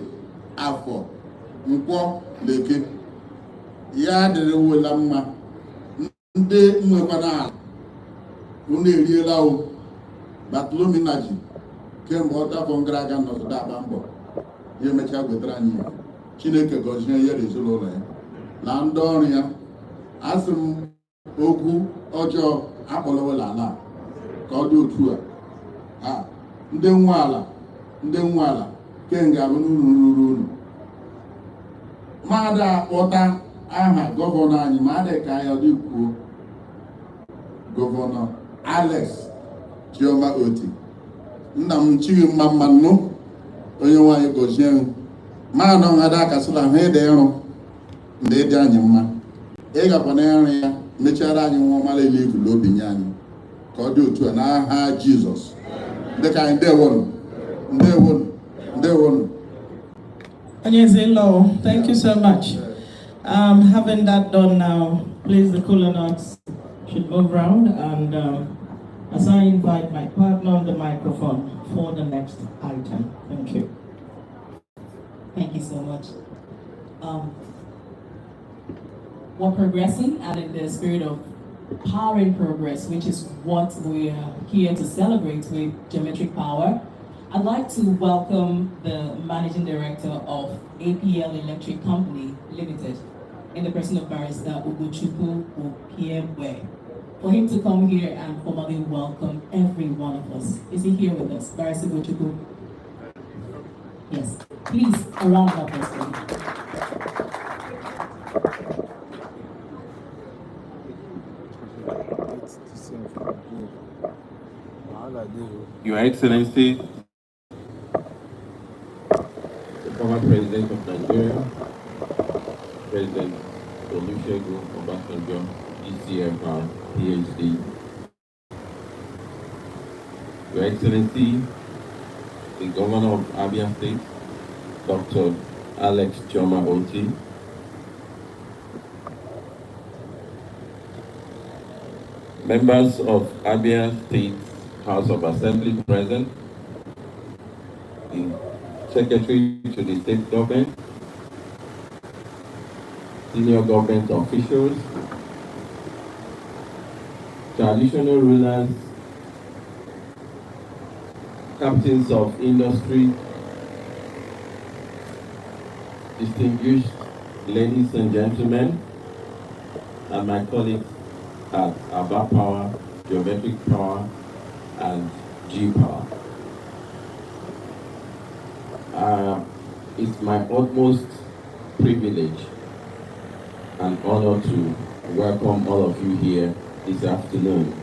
Afọ, Nkwọ, Leke, ya dịrị wela mma. Ndị nwekwana ala unu eriela o. Bartholomew Naji kemgbe ọtafọ gara aga nọdụ agba mbọ ya emechaa wetara anyị Chineke gọzie ya na ezinụlọ ya na ndị ọrụ ya. Asị m okwu ọjọọ akpọlọwela ala ka ọ dị otu a. Ndị nwe ala kemgbe abụ n'unu ruru unu. Mmadụ akpọta aha gọvanọ anyị ma adị ka ya dị kwuo Gọvanọ Alex Chioma Oti. Nna m chighị mma mmanụ onye nwaanyị gọzie m ma anọ nghada akasịla ha ịdị ịrụ ndị ịdị anyị mma ịgakwa na ịrụ ya mechara anyị nwa ọmala ile ivulu obi nye anyị ka ọ dị otu a n'aha Jizọs. Dịka anyị ndewonu. Anyezelo, thank you so much. Having that done now, please the colonels should move round and as I invite my partner on the microphone for the next item. Thank you. Thank you so much. We're progressing and in the spirit of powering progress, which is what we are here to celebrate with Geometric Power. I'd like to welcome the Managing Director of APL Electric Company Limited in the person of Barrister Ugochukwu Opiemwe, for him to come here and formally welcome every one of us. Is he here with us? Barrister Ugochukwu? Yes. Please, a round of applause. Your Excellency, the former President of Nigeria, President Olusegun Obasanjo, DCFR, PhD. Your Excellency, the Governor of Abia State, Dr. Alex Chioma Oti, members of Abia State House of Assembly present, the Secretary to the State Government, senior government officials, traditional rulers, captains of industry, distinguished ladies and gentlemen, and my colleagues at Aba Power, Geometric Power, and G-Power. It's my utmost privilege and honor to welcome all of you here this afternoon.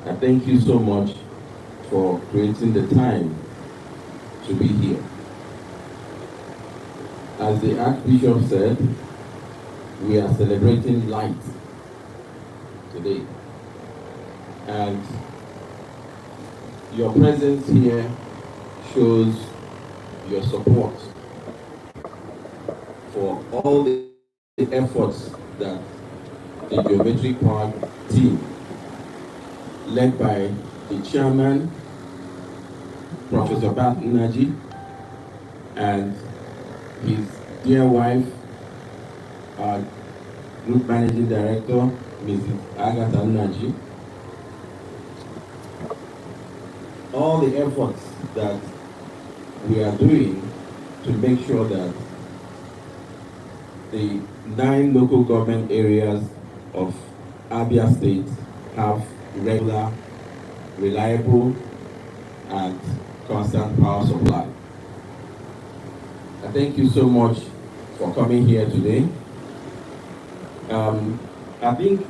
I thank you so much for creating the time to be here. As the Archbishop said, we are celebrating light today. And your presence here shows your support for all the efforts that the Geometric Power team, led by the chairman, Professor Bartholomew, and his dear wife, our Group Managing Director, Mrs. Agatha Naji, all the efforts that we are doing to make sure that the 9 local government areas of Abia State have regular, reliable, and constant power supply. I thank you so much for coming here today. I think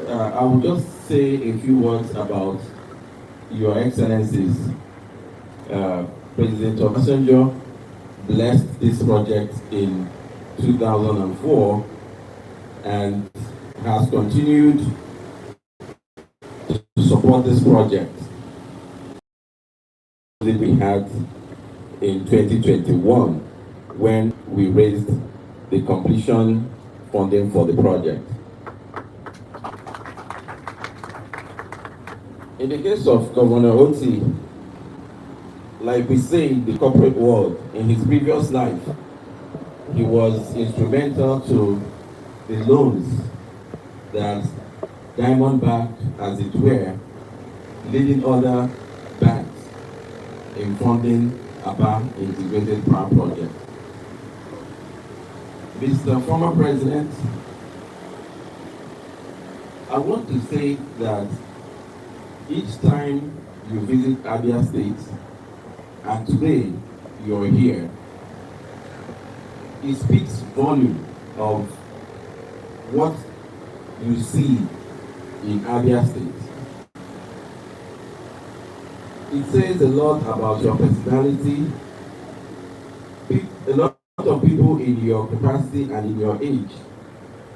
I will just say a few words about Your Excellencies. President Obasanjo blessed this project in 2004 and has continued to support this project that we had in 2021 when we raised the completion funding for the project. In the case of Governor Oti, like we say in the corporate world, in his previous life, he was instrumental to the loans that Diamondback, as it were, leading other banks in funding Aba Integrated Power Project. Mr. Former President, I want to say that each time you visit Abia State, and today you're here, it speaks volume of what you see in Abia State. It says a lot about your personality. A lot of people in your capacity and in your age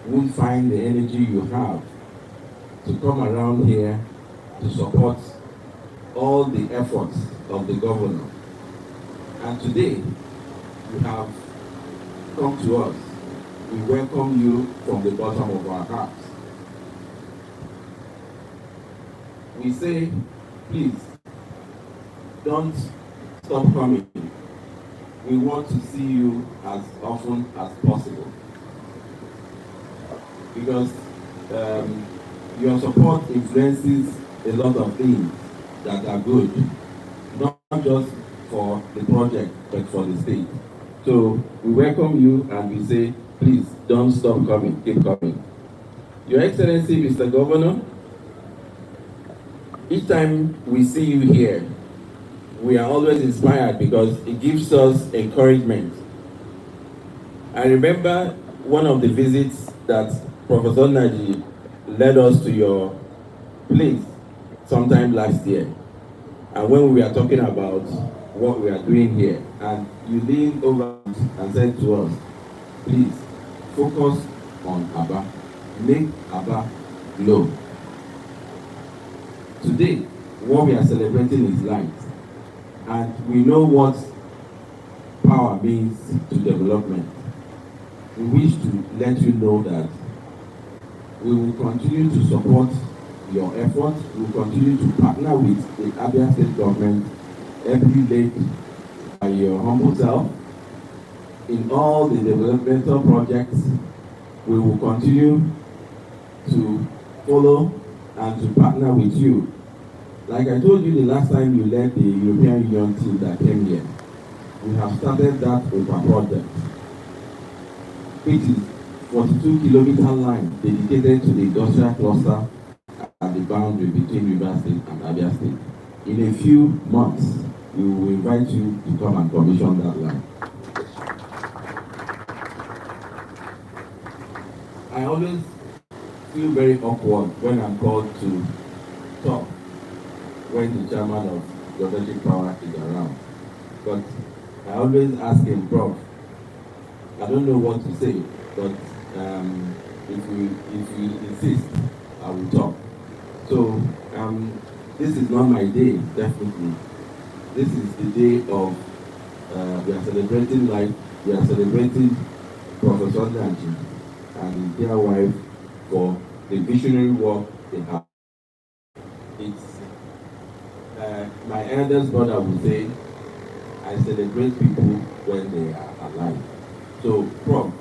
won't find the energy you have to come around here to support all the efforts of the governor. And today, you have come to us. We welcome you from the bottom of our hearts. We say, please, don't stop coming. We want to see you as often as possible. Because your support influences a lot of things that are good, not just for the project, but for the state. So we welcome you and we say, please don't stop coming, keep coming. Your Excellency, Mr. Governor, each time we see you here, we are always inspired because it gives us encouragement. I remember one of the visits that Professor Naji led us to your place sometime last year. And when we were talking about what we are doing here, and you leaned over and said to us, please focus on Aba, make Aba glow. Today, what we are celebrating is light. And we know what power means to development. We wish to let you know that we will continue to support your efforts. We will continue to partner with the Abia State government every day by your humble self in all the developmental projects. We will continue to follow and to partner with you. Like I told you the last time you led the European Union team that came here, we have started that OPA project. It is 42-kilometer line dedicated to the industrial cluster at the boundary between Rivers State and Abia State. In a few months, we will invite you to come and commission that line. I always feel very awkward when I'm called to talk when the chairman of Dignitary Power is around. But I always ask him, Prof, I don't know what to say, but if you insist, I will talk. So this is not my day, definitely. This is the day of, we are celebrating life, we are celebrating Professor Nanji and his dear wife for the visionary work they have. It's my eldest brother would say, I celebrate people when they are alive. So, Prof,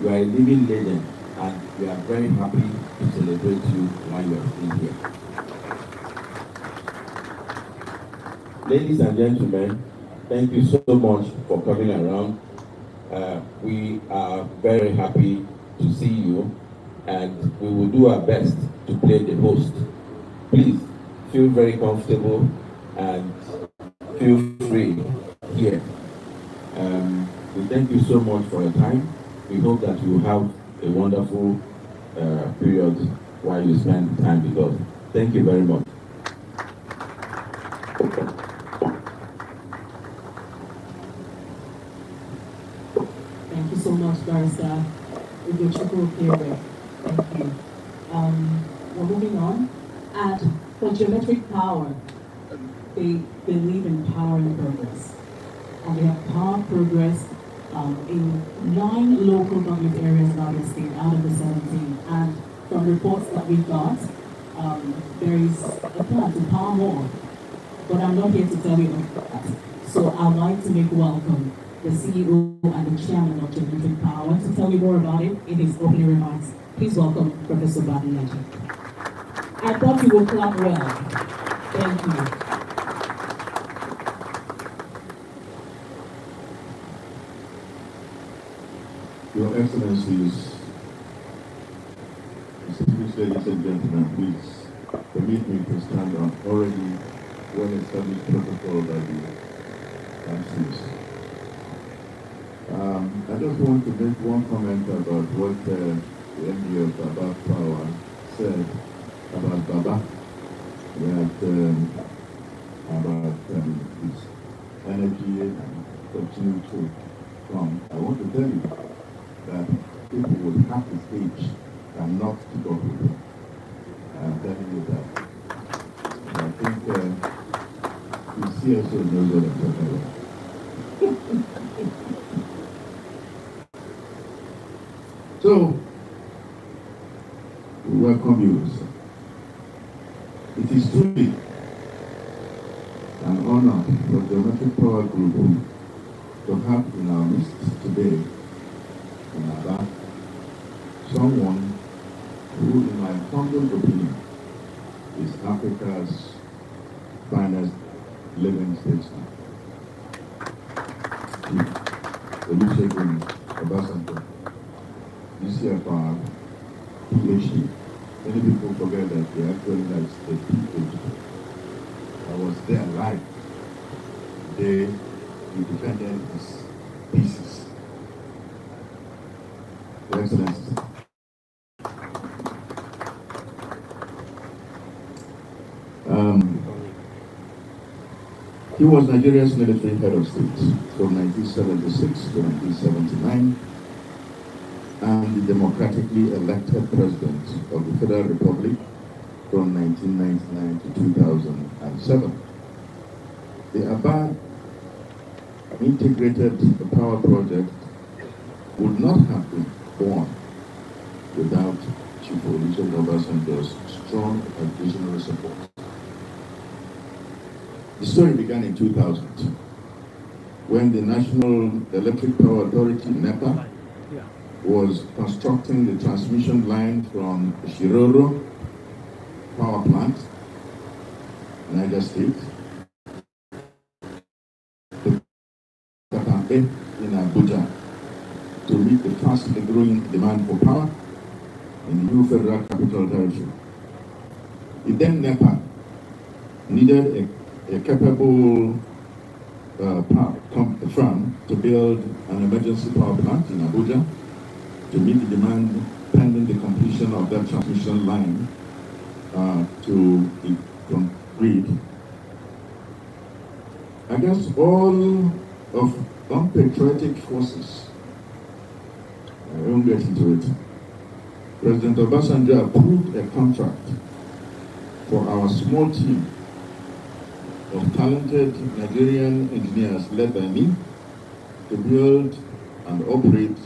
you are a living legend, and we are very happy to celebrate you while you are still here. Ladies and gentlemen, thank you so much for coming around. We are very happy to see you, and we will do our best to play the host. Please feel very comfortable and feel free here. We thank you so much for your time. We hope that you have a wonderful period while you spend time with us. Thank you very much. Thank you so much, Barrister Ugochukwu. Thank you. We're moving on. For Geometric Power, they believe in powering progress. And we have power progress in 9 local government areas in our state out of the 17. And from reports that we got, there is a plan to power more. But I'm not here to tell you that. So I'd like to make welcome the CEO and the chairman of Geometric Power to tell you more about it in his opening remarks. Please welcome Professor Dignitary. I thought you would clap well. Thank you. Your Excellencies, distinguished ladies and gentlemen, please permit me to stand on already well-established protocol by the MCs. I just want to make one comment about what the MD of Baba Power said about Baba, that about his energy and continue to come. I want to tell you that people will have the stage and not to go with them. I'm telling you that. And I think the CSO knows what I'm talking about. So, we welcome you, sir. It is truly an honor for the Geometric Power Group to have in our midst today in Aba someone who, in my humble opinion, is Africa's finest living statesman. Olusegun Obasanjo, DCFR, PhD. Many people forget that he actually has a PhD. I was there live the day he defended his thesis. Your Excellency. He was Nigeria's military head of state from 1976 to 1979 and the democratically elected president of the Federal Republic from 1999 to 2007. The Aba integrated power project would not have been born without Chief Olusegun Obasanjo's strong and visionary support. The story began in 2000 when the National Electric Power Authority, NEPA, was constructing the transmission line from Shiroro Power Plant, Niger State, to Katampe in Abuja to meet the fastly growing demand for power in the new Federal Capital Territory. The then NEPA needed a capable firm to build an emergency power plant in Abuja to meet the demand pending the completion of that transmission line to the grid. Against all of unpatriotic forces, I won't get into it, President Obasanjo approved a contract for our small team of talented Nigerian engineers led by me to build and operate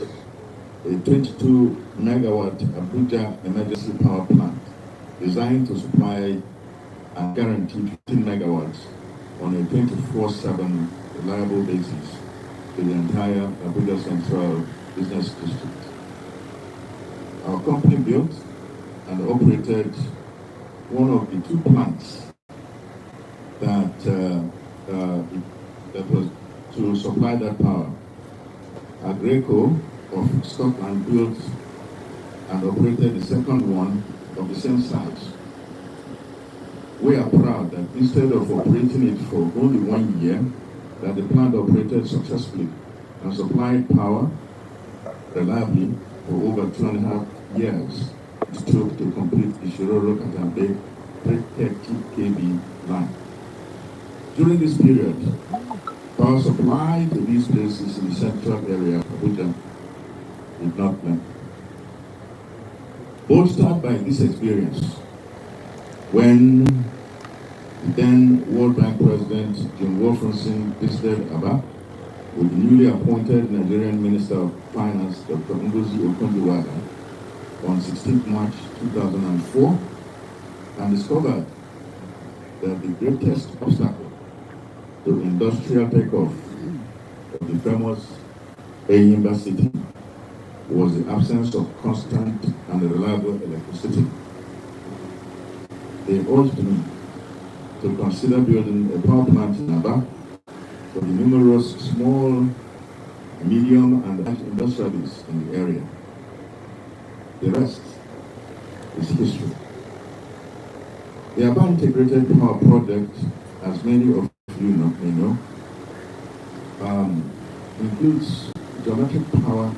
a 22 megawatt Abuja emergency power plant designed to supply and guarantee 15 megawatts on a 24/7 reliable basis to the entire Abuja Central Business District. Our company built and operated one of the two plants that was to supply that power. Agreco of Scotland built and operated the second one of the same size. We are proud that instead of operating it for only 1 year, that the plant operated successfully and supplied power reliably for over 2.5 years. It took to complete the Shiroro Katambe 30 kV line. During this period, power supply to these places in the central area of Abuja did not limp. Bolstered by this experience, when then World Bank President Jim Wolfenson visited Aba with the newly appointed Nigerian Minister of Finance, Dr. Ngozi Okonjo-Iweala, on 16 March 2004, and discovered that the greatest obstacle to industrial takeoff of the famous Eyimba city was the absence of constant and reliable electricity. They urged me to consider building a power plant in Aba for the numerous small, medium, and large industrialists in the area. The rest is history. The Aba Integrated Power Project, as many of you may know, includes Geometric Power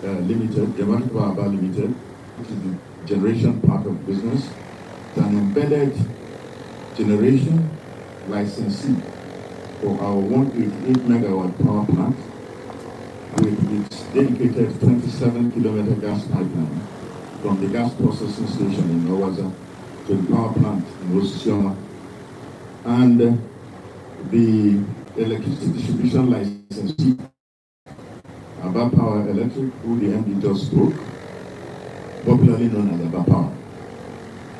Limited, Geometric Power Aba Limited, which is the generation part of business, an embedded generation licensee for our 188 megawatt power plant with its dedicated 27-kilometer gas pipeline from the gas processing station in Owaza to the power plant in Osisioma, and the electricity distribution licensee, Aba Power Electric, who the MD just spoke, popularly known as Aba Power,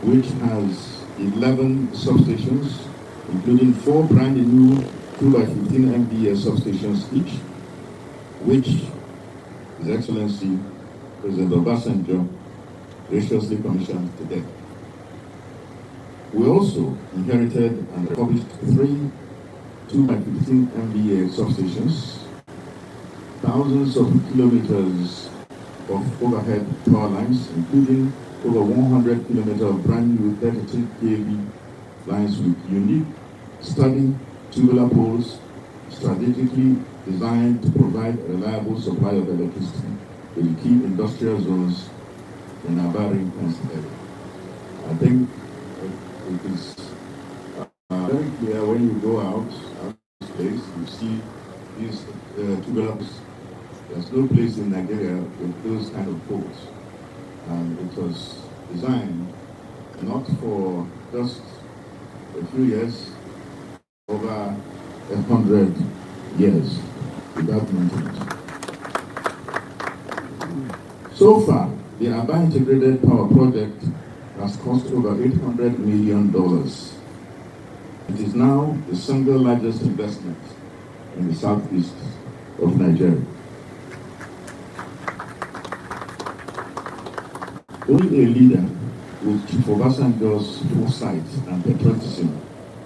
which has 11 substations, including 4 brand new 2x15 MVA substations each, which His Excellency President Obasanjo graciously commissioned today. We also inherited and published 3 2x15 MVA substations, thousands of kilometers of overhead power lines, including over 100 kilometers of brand new 33 kV lines with unique, sturdy tubular poles, strategically designed to provide a reliable supply of electricity to the key industrial zones in our ring-fenced area. I think it is very clear when you go out of this place, you see these tubular poles. There's no place in Nigeria with those kind of poles. And it was designed not for just a few years, over 100 years without maintenance. So far, the Aba Integrated Power Project has cost over $800 million. It is now the single largest investment in the southeast of Nigeria. Only a leader with Chief Obasanjo's foresight and patriotism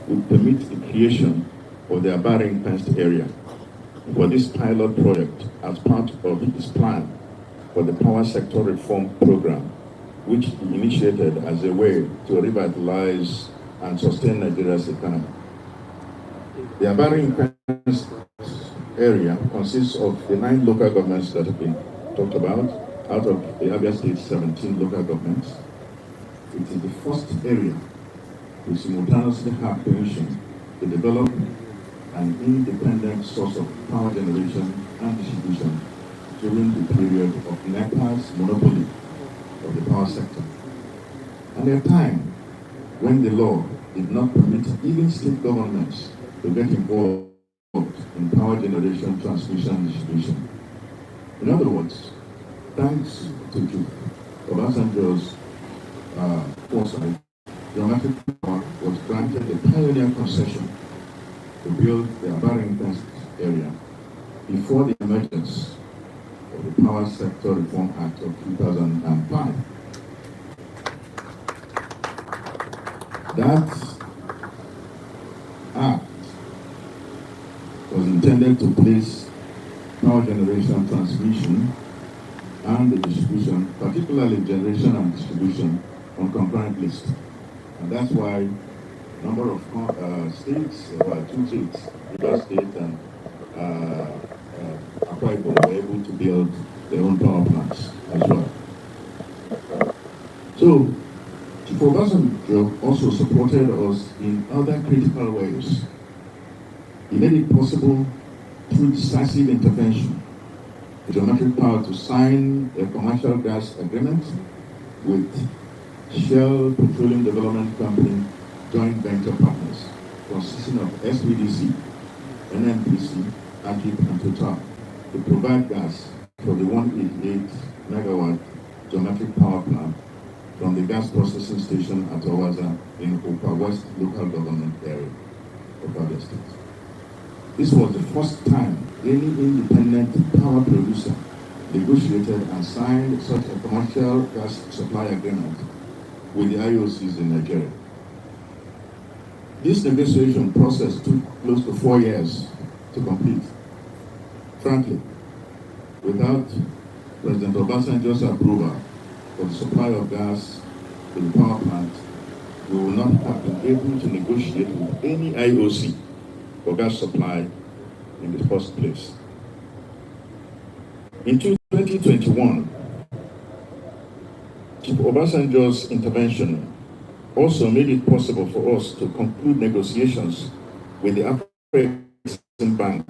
would permit the creation of the Aba ring-fenced area for this pilot project as part of his plan for the power sector reform program, which he initiated as a way to revitalize and sustain Nigeria's economy. The Aba ring-fenced area consists of the 9 local governments that have been talked about, out of the Abia State's 17 local governments. It is the first area to simultaneously have permission to develop an independent source of power generation and distribution during the period of NEPA's monopoly of the power sector, and at a time when the law did not permit even state governments to get involved in power generation, transmission, and distribution. In other words, thanks to Obasanjo's foresight, Geometric Power was granted a pioneer concession to build the Aba ring-fenced area before the emergence of the Power Sector Reform Act of 2005. That act was intended to place power generation, transmission, and the distribution, particularly generation and distribution, on concurrent list. And that's why a number of states, about 2 states, Rivers State and Akwa Ibom, were able to build their own power plants as well. So, Chief Obasanjo also supported us in other critical ways. He made it possible through decisive intervention for Geometric Power to sign a commercial gas agreement with Shell Petroleum Development Company joint venture partners consisting of SPDC, NNPC, AGIP, and Total to provide gas for the 188 megawatt Geometric Power plant from the gas processing station at Owaza in Opa West local government area of Abia State. This was the first time any independent power producer negotiated and signed such a commercial gas supply agreement with the IOCs in Nigeria. This negotiation process took close to 4 years to complete. Frankly, without President Obasanjo's approval for the supply of gas to the power plant, we will not have been able to negotiate with any IOC for gas supply in the first place. In 2021, Chief Obasanjo's intervention also made it possible for us to conclude negotiations with the African Bank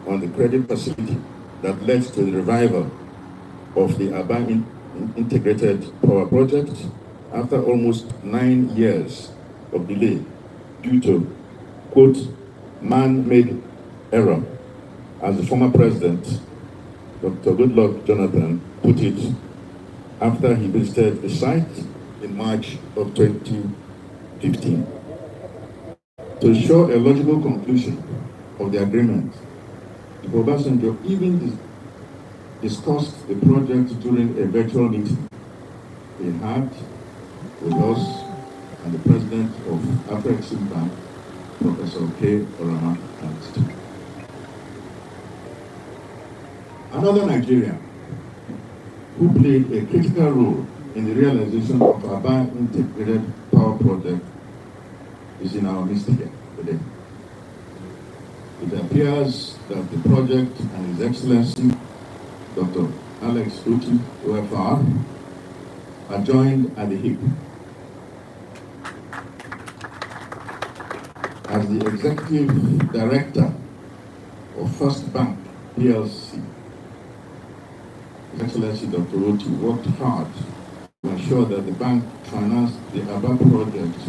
on the credit facility that led to the revival of the Aba Integrated Power Project after almost 9 years of delay due to, quote, man-made error, as the former president, Dr. Goodluck Jonathan, put it after he visited the site in March of 2015. To ensure a logical conclusion of the agreement, the Obasanjo even discussed the project during a virtual meeting he had with us and the president of African Bank, Professor K. Orama Ernst. Another Nigerian who played a critical role in the realization of Aba Integrated Power Project is in our midst here today. It appears that the project and His Excellency, Dr. Alex Uti, OFR, are joined at the hip. As the Executive Director of First Bank PLC, His Excellency Dr. Uti worked hard to ensure that the bank financed the Aba project,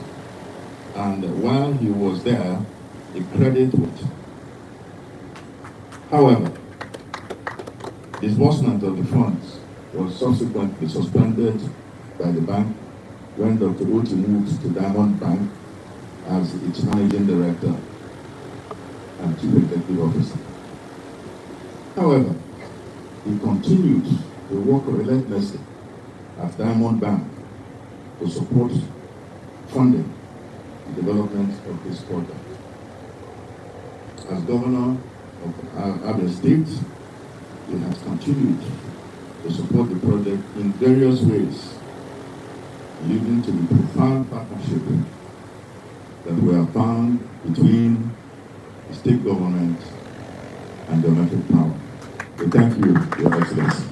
and while he was there, the credit was. However, disbursement of the funds was subsequently suspended by the bank when Dr. Uti moved to Diamond Bank as its managing director and chief executive officer. However, he continued to work relentlessly at Diamond Bank to support funding the development of this project. As governor of Abia State, he has continued to support the project in various ways, leading to the profound partnership that we have found between the state government and domestic power. We thank you, Your Excellency.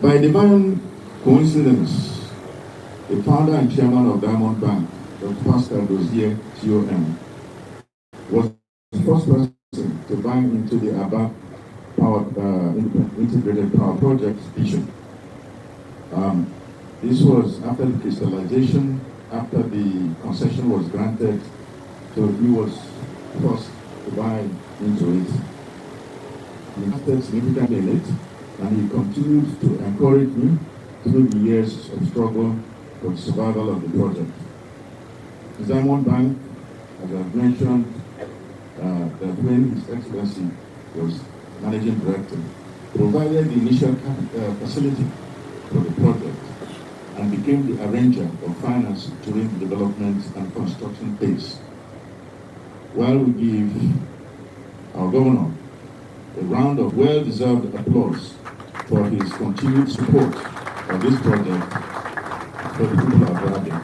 By divine coincidence, the founder and chairman of Diamond Bank, Dr. Pascal Dozier, COM, was the first person to buy into the Aba Integrated Power Project vision. This was after the crystallization, after the concession was granted, so he was forced to buy into it. He invested significantly in it, and he continued to encourage me through the years of struggle for the survival of the project. The Diamond Bank, as I've mentioned, that when His Excellency was managing director, provided the initial facility for the project and became the arranger of finance during the development and construction phase. While we give our governor a round of well-deserved applause for his continued support of this project for the people of Abia,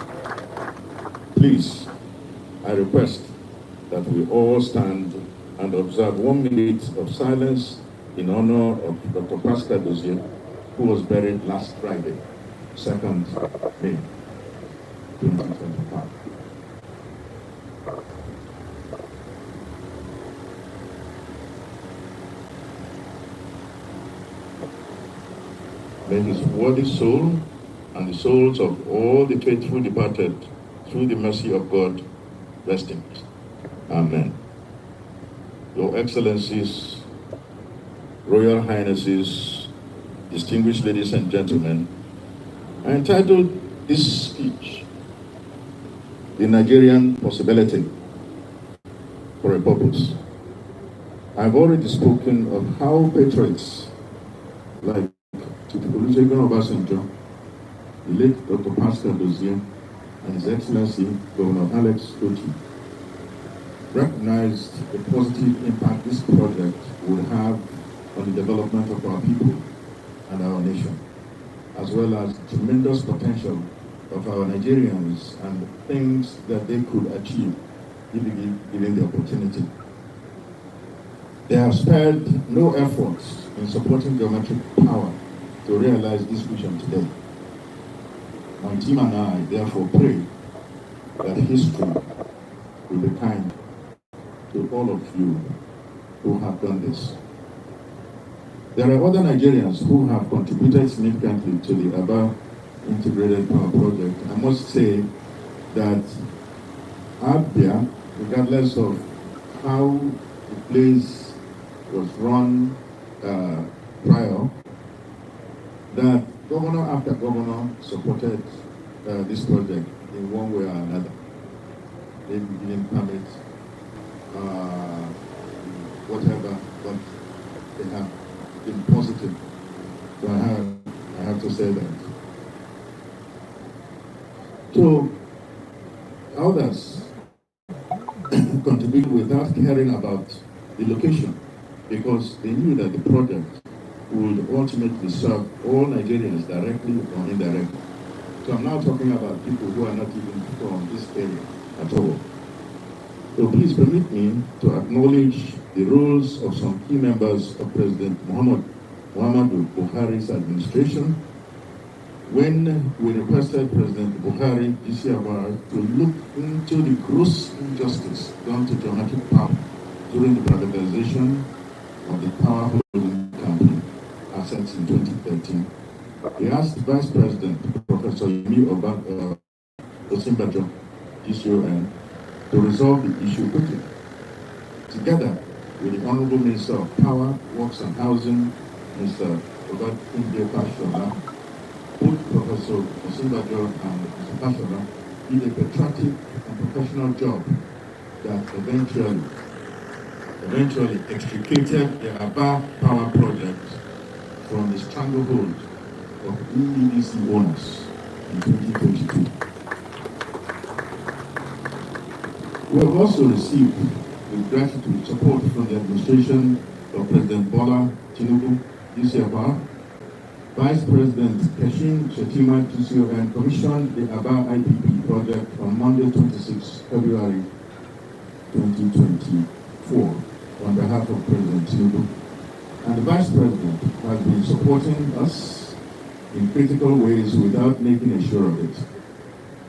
please, I request that we all stand and observe 1 minute of silence in honor of Dr. Pascal Dozier, who was buried last Friday, 2nd May 2025. May his worthy soul and the souls of all the faithful departed through the mercy of God rest in peace. Amen. Your Excellencies, Royal Highnesses, distinguished ladies and gentlemen, I entitled this speech, The Nigerian Possibility for a Purpose. I've already spoken of how patriots like Olusegun Obasanjo, the late Dr. Pascal Dozie, and His Excellency Governor Alex Otti recognized the positive impact this project will have on the development of our people and our nation, as well as the tremendous potential of our Nigerians and things that they could achieve if given the opportunity. They have spared no efforts in supporting geometric power to realize this vision today. My team and I therefore pray that history will be kind to all of you who have done this. There are other Nigerians who have contributed significantly to the above integrated power project. I must say that Abia, regardless of how the place was run prior, that governor after governor supported this project in one way or another. They didn't permit whatever, but they have been positive. So I have to say that. So others contributed without caring about the location, because they knew that the project would ultimately serve all Nigerians directly or indirectly. So I'm now talking about people who are not even from this area at all. So please permit me to acknowledge the roles of some key members of President Muhammadu Buhari's administration when we requested President Buhari this year to look into the gross injustice done to geometric power during the privatization of the power holding company assets in 2013. He asked Vice President Professor Yemi Osinbajo, GCON, to resolve the issue quickly. Together with the Honorable Minister of Power, Works and Housing, Mr. Obasanjo Pashola, both Professor Osinbajo and Mr. Pashola did a patriotic and professional job that eventually extricated the Aba Power Project from the stranglehold of EEDC owners in 2022. We have also received with gratitude support from the administration of President Bola Tinubu, DCFR. Vice President Kashin Shettima, GCON, commissioned the Aba IPP project on Monday, 26 February 2024 on behalf of President Tinubu. And the Vice President has been supporting us in critical ways without making a show of it.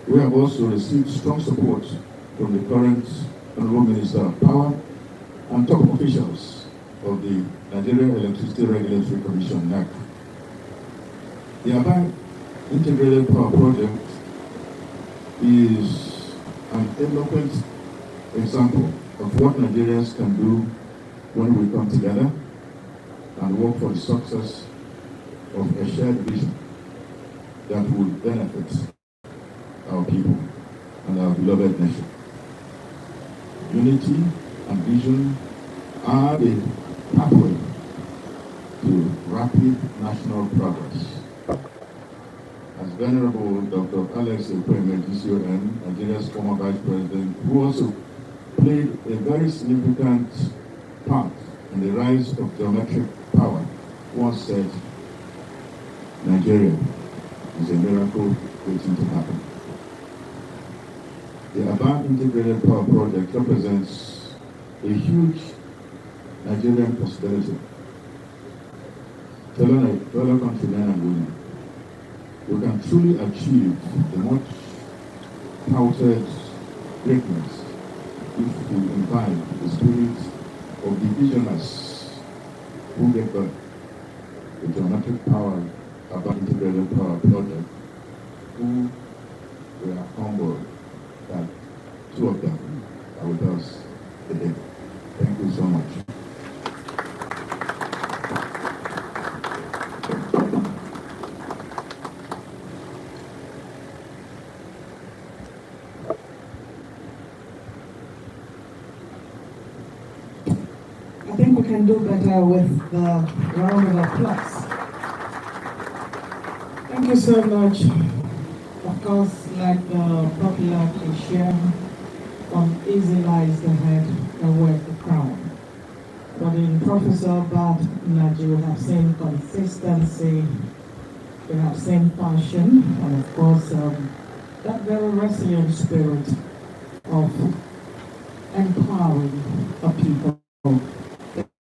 We have also received strong support from the current Honorable Minister of Power and top officials of the Nigeria Electricity Regulatory Commission, NEC. The Aba Integrated Power Project is an eloquent example of what Nigerians can do when we come together and work for the success of a shared vision that will benefit our people and our beloved nation. Unity and vision are the pathway to rapid national progress. As Venerable Dr. Alex Okweme, GCON, Nigeria's former Vice President, who also played a very significant part in the rise of geometric power, once said, Nigeria is a miracle waiting to happen. The Aba Integrated Power Project represents a huge Nigerian possibility. Fellow countrymen and women, we can truly achieve the much touted greatness if we imbibe the spirit of the visionaries who gave birth to the geometric power Aba Integrated Power Project, who were humbled that two of them are with us today. Thank you so much. can do better with the round of applause. Thank you so much. Of course, like the popular cliche, on easy lies the head and wear the crown. But in Professor Bart Naji, we have seen consistency, we have seen passion, and of course, that very resilient spirit of empowering the people.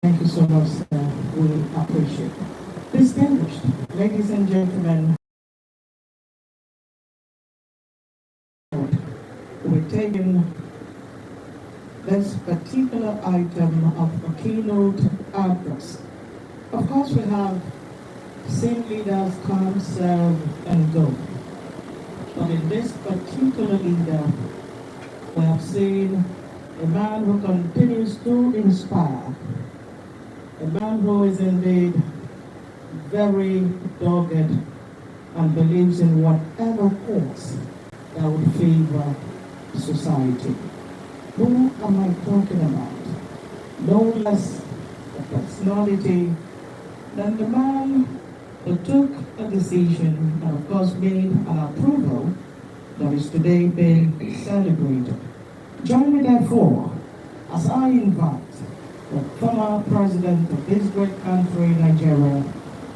Thank you so much, sir. We appreciate it. Distinguished ladies and gentlemen, we're taking this particular item of the keynote address. Of course, we have seen leaders come, serve, and go. But in this particular leader, we have seen a man who continues to inspire, a man who is indeed very dogged and believes in whatever cause that would favor society. Who am I talking about? No less a personality than the man who took a decision and of course made an approval that is today being celebrated. Join me therefore as I invite the former president of this great country, Nigeria,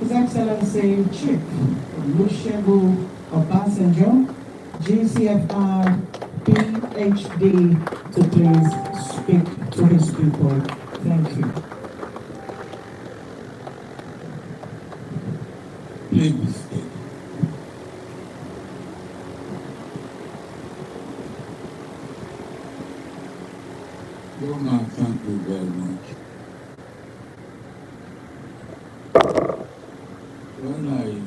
His Excellency Chief Olusegun Obasanjo, GCFR, PhD, to please speak to his people. Thank you. Please be seated. Governor, thank you very much. When I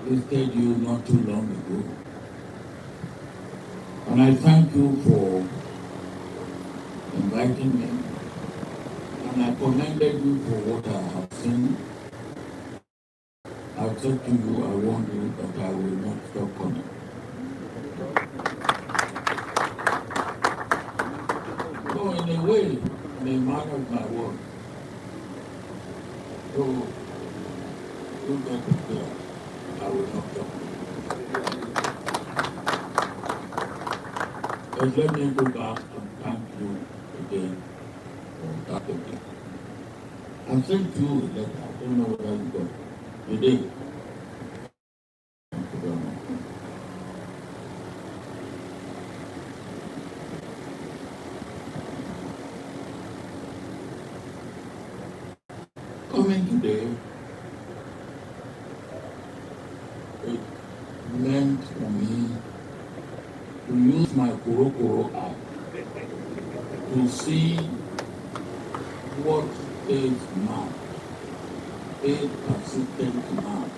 visited you not too long ago, and I thank you for inviting me, and I commended you for what I have seen. I said to you, I warned you that I will not stop coming. So in a way, I'm a man of my word. So don't get prepared. I will not stop. But let me go back and thank you again for that again. I sent you a letter. I don't know whether you got it. You did. Thank you very much. Coming today, it meant for me to use my Kuro eye to see what is man, a persistent man,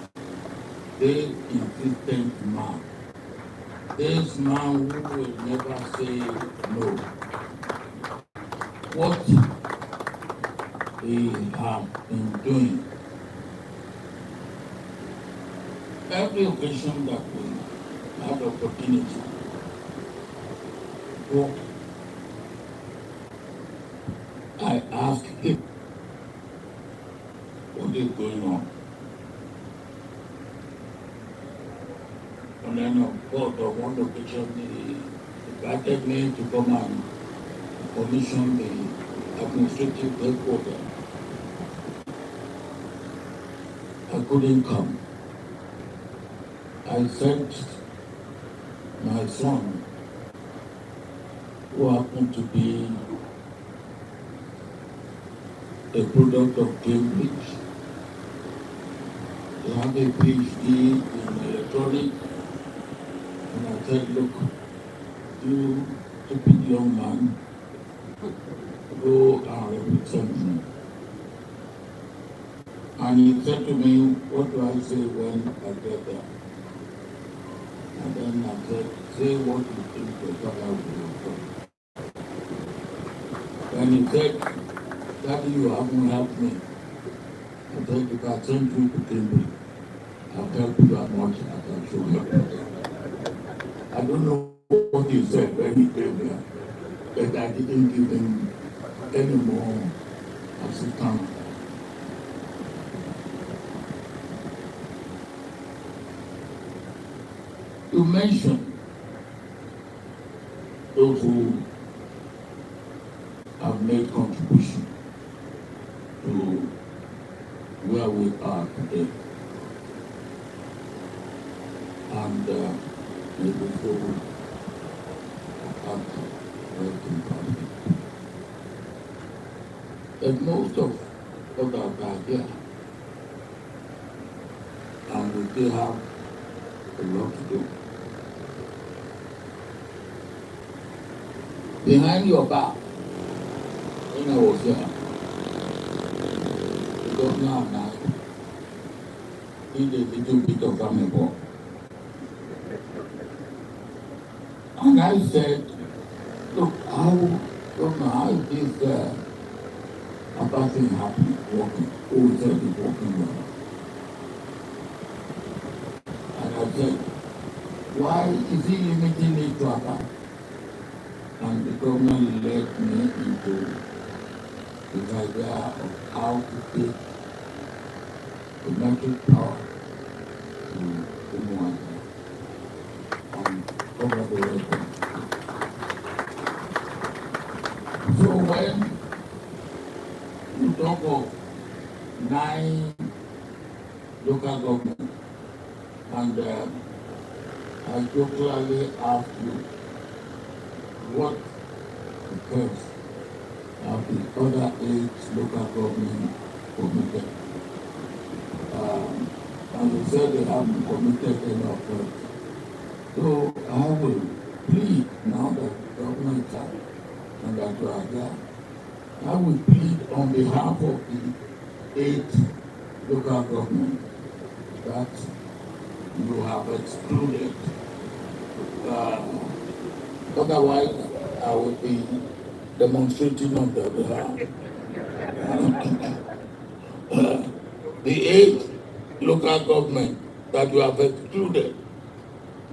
a insistent man, this man who will never say no. What he has been doing. Every occasion that we had opportunity to talk, I asked him, what is going on? And then of course on one occasion he invited me to come and commission the administrative headquarters. I couldn't come. I sent my son, who happened to be a product of Cambridge. He had a PhD in electronics. And I said, look, you stupid young man, go and represent me. And he said to me, what do I say when I get there? And then I said, say what you think your father will do. And he said, Daddy, you haven't helped me. I said, if I send you to Cambridge, I'll help you as much as I should help you. I don't know what he said when he came here, but I didn't give him anymore as it comes. You mentioned those who have made contribution to where we are today. And we will go up working party. And most of us are here. And we still have a lot to do. Behind your back, when I was here, the governor and I did a little bit of amebo. And I said, look, how is this about thing happening, working? Who said it's working well? And I said, why is he limiting it to Abba? And the government led me into the idea of how to take the metric power to Umuaza and cover the record. So when you talk of 9 local governments, and I jokingly asked you what occurs of the other 8 local government committed. And you said they haven't committed any of them. So I will plead now that the government is out and that you are there. I will plead on behalf of the 8 local governments that you have excluded. Otherwise, I will be demonstrating on their behalf. The 8 local government that you have excluded,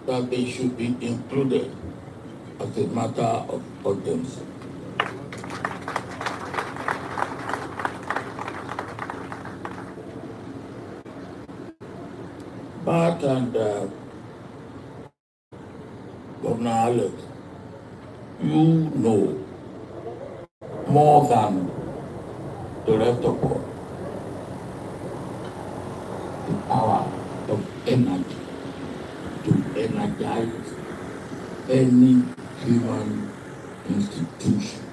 that they should be included as a matter of urgency. But and Governor Alex, you know more than the rest of us the power of energy to energize any human institution,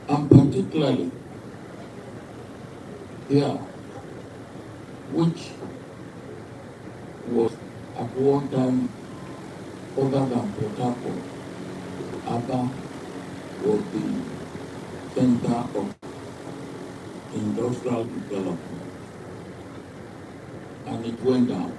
and particularly here, which was at one time other than Port Harcourt, Aba was the center of industrial development, and it went down.